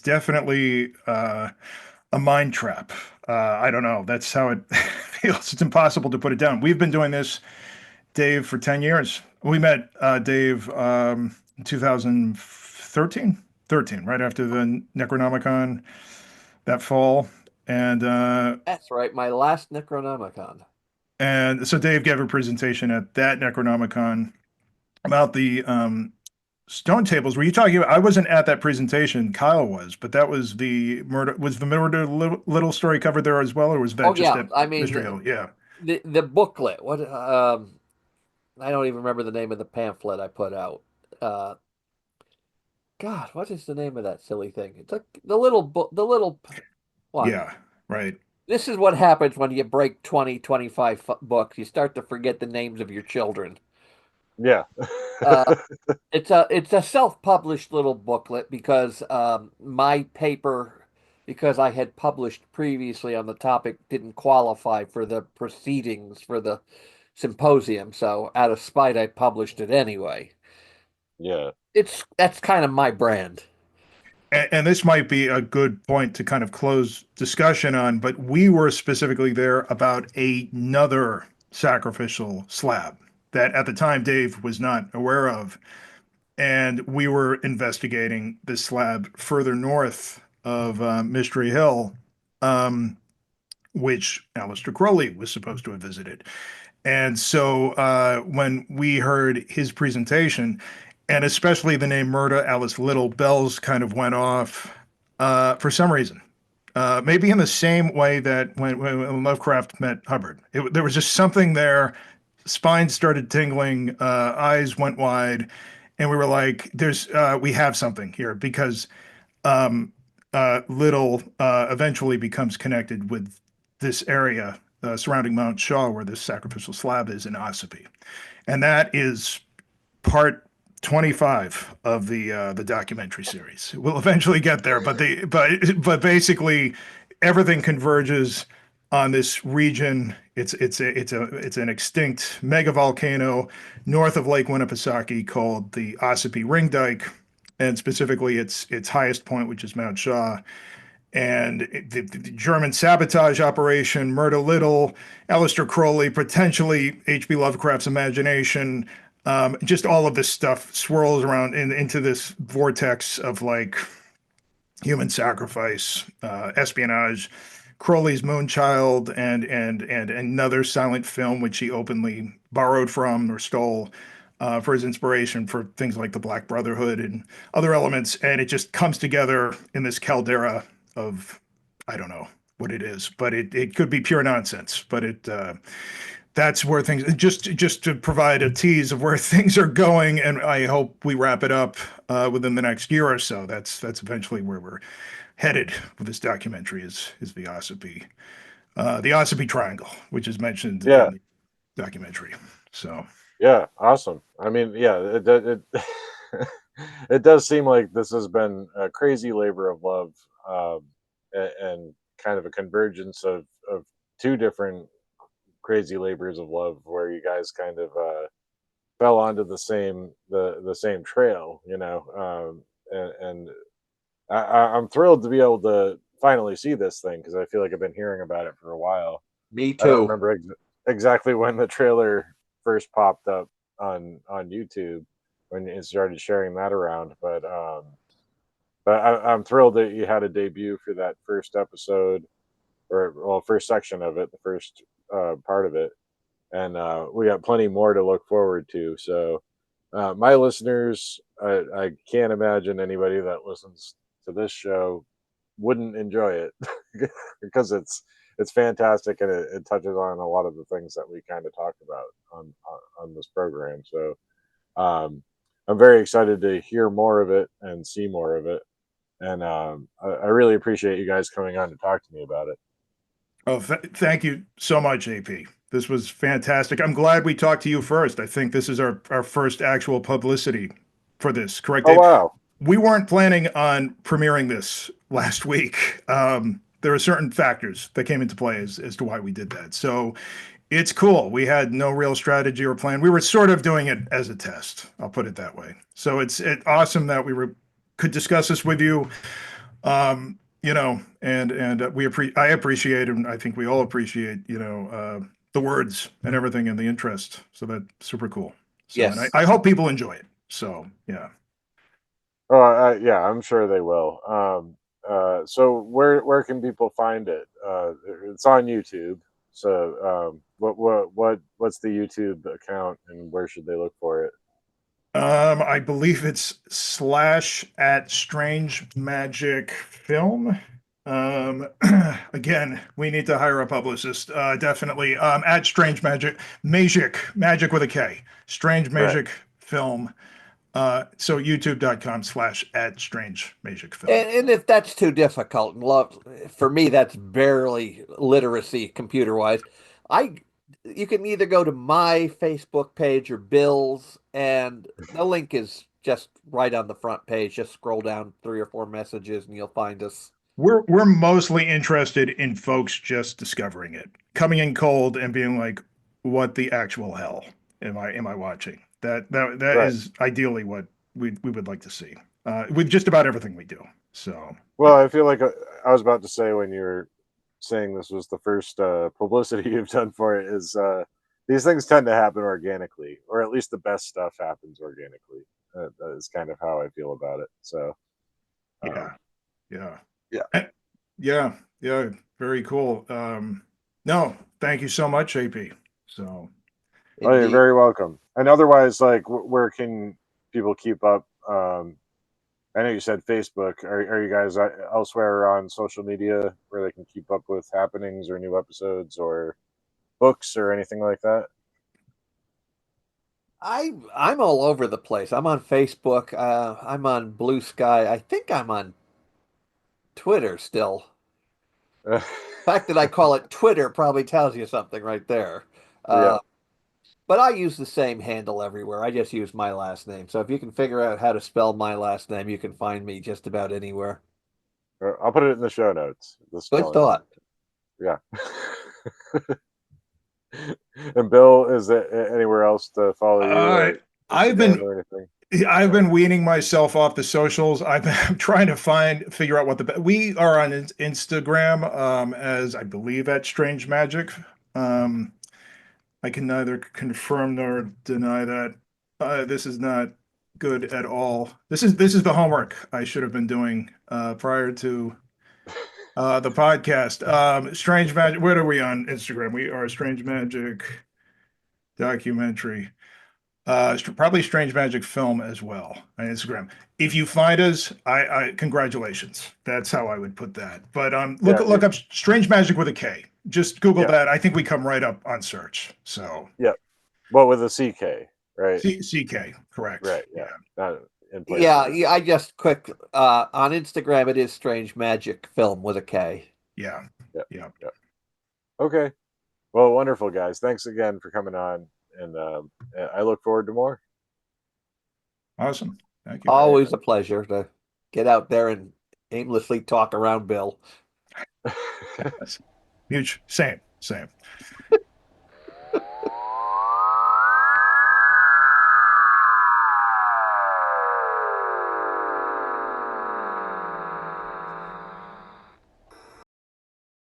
definitely a mind trap. I don't know. That's how it feels. It's impossible to put it down. We've been doing this, Dave, for 10 years. We met Dave in 2013, 13, right after the Necronomicon that fall. And That's right, my last Necronomicon. so Dave gave a presentation at that Necronomicon about the stone tables. Were you talking about? I wasn't at that presentation. Kyle was, but that was the murder. Was the Murder Little story covered there as well, or was that Oh just yeah, at I mean Mystery Hill? Yeah, the booklet. What I don't even remember the name of the pamphlet I put out. Uh, God, what is the name of that silly thing? It's like the little book, the little one. yeah, right. This is what happens when you break 20, 25 books. You start to forget the names of your children. yeah, Uh, it's a self-published little booklet because my paper, because I had published previously on the topic, didn't qualify for the proceedings for the symposium. So out of spite, I published it anyway. yeah, That's kind of my brand. And this might be a good point to kind of close discussion on, but we were specifically there about another sacrificial slab that at the time Dave was not aware of. And we were investigating this slab further north of Mystery Hill, um, which Aleister Crowley was supposed to have visited. And so when we heard his presentation, and especially the name Myrna Little, bells kind of went off for some reason. Maybe in the same way that when Lovecraft met Hubbard, there was just something there. Spines started tingling, eyes went wide, and we were like, we have something here," because um, Little eventually becomes connected with this area surrounding Mount Shaw, where this sacrificial slab is in Ossipee, and that is part 25 of the documentary series. We'll eventually get there, but basically everything converges on this region. It's an extinct mega volcano north of Lake Winnipesaukee called the Ossipee Ring Dike, and specifically its highest point, which is Mount Shaw. And the German sabotage operation, Myrna Little, Aleister Crowley, potentially H.P. Lovecraft's imagination, just all of this stuff swirls around into this vortex of like human sacrifice, espionage, Crowley's Moonchild, and another silent film which he openly borrowed from or stole for his inspiration for things like the Black Brotherhood and other elements, and it just comes together in this caldera of, I don't know what it is, but it could be pure nonsense, but that's where things, just to provide a tease of where things are going, and I hope we wrap it up within the next year or so. That's eventually where we're headed with this documentary, is the Ossipee Triangle, which is mentioned Yeah. in the documentary. So Yeah, awesome. I mean, yeah, it does seem like this has been a crazy labor of love, and kind of a convergence of two different crazy labors of love, where you guys kind of fell onto the same trail, and I'm thrilled to be able to finally see this thing, because I feel like I've been hearing about it for a while. Me I don't too. remember exactly when the trailer first popped up on YouTube, when it started sharing that around, but I'm thrilled that you had a debut for that first episode, or well, first section of it, the first part of it, and we got plenty more to look forward to. So, my listeners, I can't imagine anybody that listens to this show wouldn't enjoy it, because it's fantastic, and it touches on a lot of the things that we kind of talked about on this program. So, I'm very excited to hear more of it and see more of it, and I really appreciate you guys coming on to talk to me about it. oh, thank you so much, AP. This was fantastic. I'm glad we talked to you first. I think this is our first actual publicity for this, correct, Oh Dave? wow! We weren't planning on premiering this last week. There are certain factors that came into play as to why we did that. So it's cool. We had no real strategy or plan. We were sort of doing it as a test. I'll put it that way. So it's awesome that could discuss this with you. I appreciate, and I think we all appreciate, the words and everything and the interest. So that's super cool. So, and Yes. I hope people enjoy it. So, yeah. Oh, yeah, I'm sure they will. So where can people find it? It's on YouTube. So what's the YouTube account, and where should they look for it? I believe it's / Strange Magick Film. Again, we need to hire a publicist. Definitely. At Strange Magic with a K. Strange Right. Magick Film. So youtube.com / Strange Magick Film. And if that's too difficult, and love for me, that's barely literacy computer wise. I You can either go to my Facebook page or Bill's, and the link is just right on the front page. Just scroll down 3 or 4 messages, and you'll find us. We're mostly interested in folks just discovering it, coming in cold and being like, "What the actual hell am I watching?" That Right. is ideally what we would like to see with just about everything we do. So, Well, I feel like I was about to say, when you were saying this was the first publicity you've done for it, is these things tend to happen organically, or at least the best stuff happens organically. That is kind of how I feel about it. So, yeah, yeah, Yeah. yeah, very cool. No, thank you so much, AP. So, oh, you're Indeed. very welcome. And otherwise, like, where can people keep up? I know you said Facebook. Are you guys elsewhere on social media where they can keep up with happenings or new episodes or books or anything like that? I'm all over the place. I'm on Facebook. I'm on Blue Sky. I think I'm on Twitter still. The fact that I call it Twitter probably tells you something right there. Yeah. But I use the same handle everywhere. I just use my last name. So if you can figure out how to spell my last name, you can find me just about anywhere. I'll put it in the show notes. The Good spelling. thought. Yeah. And Bill, is there anywhere else to follow you? I've Instagram been or anything? I've been weaning myself off the socials. I'm trying to figure out what we are on Instagram, as I believe at Strange Magick. I can neither confirm nor deny that. This is not good at all. This is the homework I should have been doing prior to the podcast. Strange Magick. Where are we on Instagram? We are Strange Magick documentary. Probably Strange Magick Film as well on Instagram. If you find us, I congratulations. That's how I would put that. But Yeah, look up Strange Magick with a K. just Google Yeah. that. I think we come right up on search. So Well, with a CK, right? CK, correct. Right. Yeah. Not in place Yeah, of it. yeah. I just quick on Instagram. It is Strange Magic Film with a K. Yeah. Yep. Yeah. Yep. Okay. Well, wonderful, guys. Thanks again for coming on, and I look forward to more. Awesome. Thank you. Always a pleasure to get out there and aimlessly talk around Bill. Huge. Same.